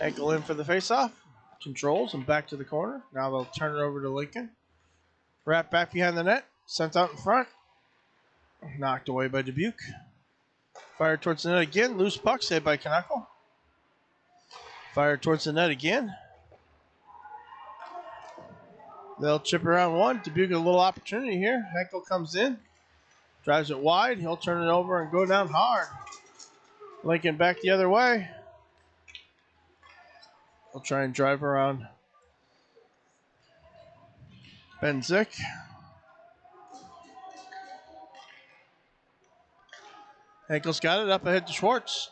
Ankle in for the faceoff. Controls and back to the corner. Now they'll turn it over to Lincoln. Wrap back behind the net. Sent out in front. Knocked away by Dubuque. Fired towards the net again. Loose puck saved by Knuckle. Fired towards the net again. They'll chip around one. Dubuque a little opportunity here. Henkel comes in. Drives it wide. He'll turn it over and go down hard. Lincoln back the other way. We'll try and drive around Benzik. Henkel's got it up ahead to Schwartz.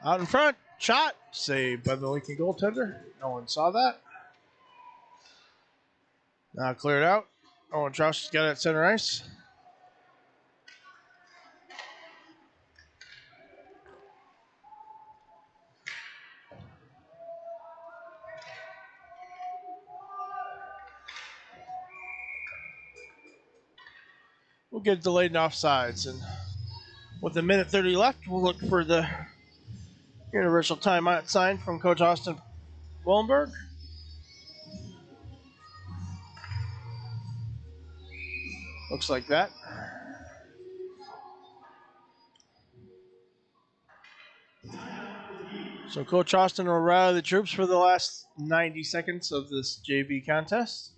Out in front. Shot. Saved by the Lincoln goaltender. No one saw that. Now cleared out. Owen Troush has got it at center ice. We'll get delayed in offsides. And with a minute 30 left, we'll look for the universal timeout sign from Coach Austin Willenberg. Looks like that. So Coach Austin will rally the troops for the last 90 seconds of this JV contest.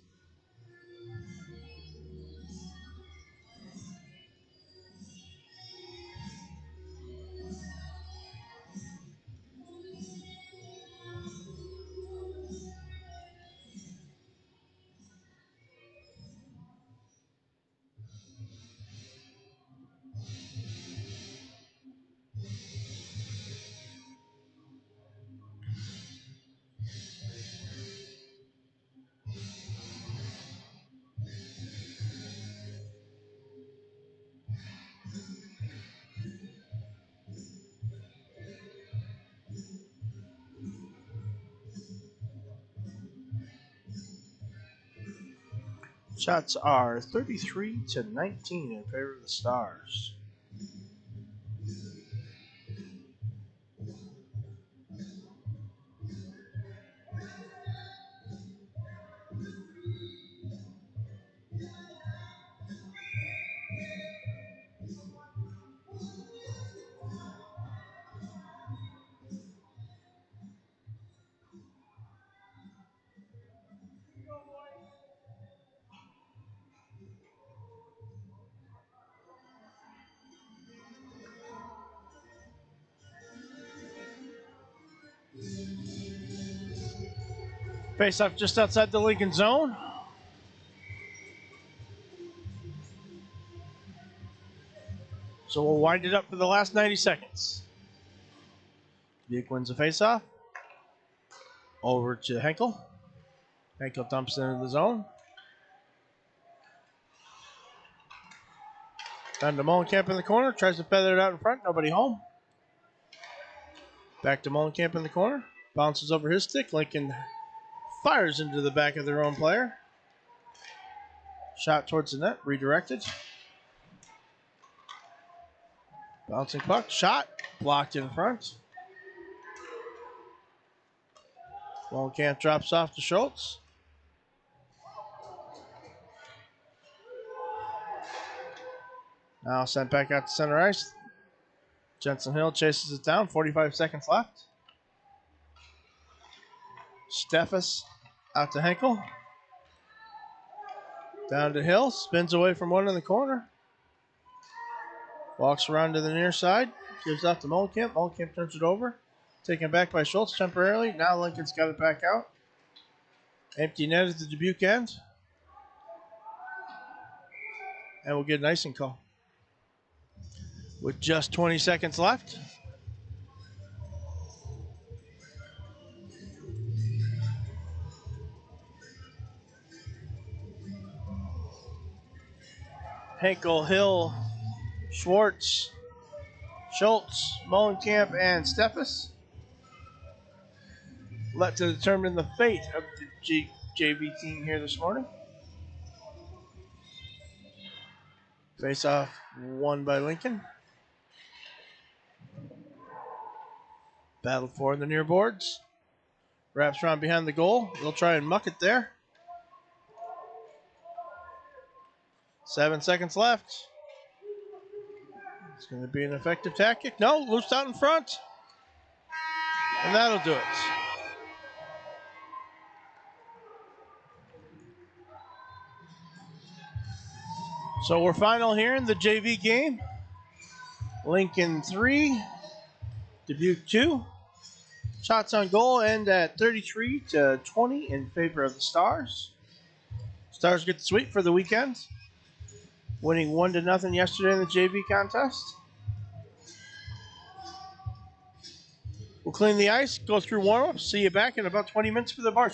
Shots are 33-19 in favor of the Stars. Face off just outside the Lincoln zone. So we'll wind it up for the last 90 seconds. Dubuque wins the face-off. Over to Henkel. Henkel dumps into the zone. Down to Molenkamp in the corner. Tries to feather it out in front. Nobody home. Back to Molenkamp in the corner. Bounces over his stick. Lincoln fires into the back of their own player. Shot towards the net. Redirected. Bouncing puck. Shot. Blocked in front. Molenkamp drops off to Schultz. Now sent back out to center ice. Jensen Hill chases it down. 45 seconds left. Steffes out to Henkel. Down to Hill. Spins away from one in the corner. Walks around to the near side. Gives out to Molenkamp. Molenkamp turns it over. Taken back by Schultz temporarily. Now Lincoln's got it back out. Empty net at the Dubuque end. And we'll get an icing call. With just 20 seconds left. Henkel, Hill, Schwartz, Schultz, Molenkamp, and Steffes. Let to determine the fate of the JV team here this morning. Face off won by Lincoln. Battle for the near boards. Wraps around behind the goal. They'll try and muck it there. 7 seconds left. It's going to be an effective tactic. No, loosed out in front. And that'll do it. So we're final here in the JV game. Lincoln 3, Dubuque 2. Shots on goal end at 33-20 in favor of the Stars. Stars get the sweep for the weekend, winning 1-0 yesterday in the JV contest. We'll clean the ice, go through warm-up. See you back in about 20 minutes for the varsity.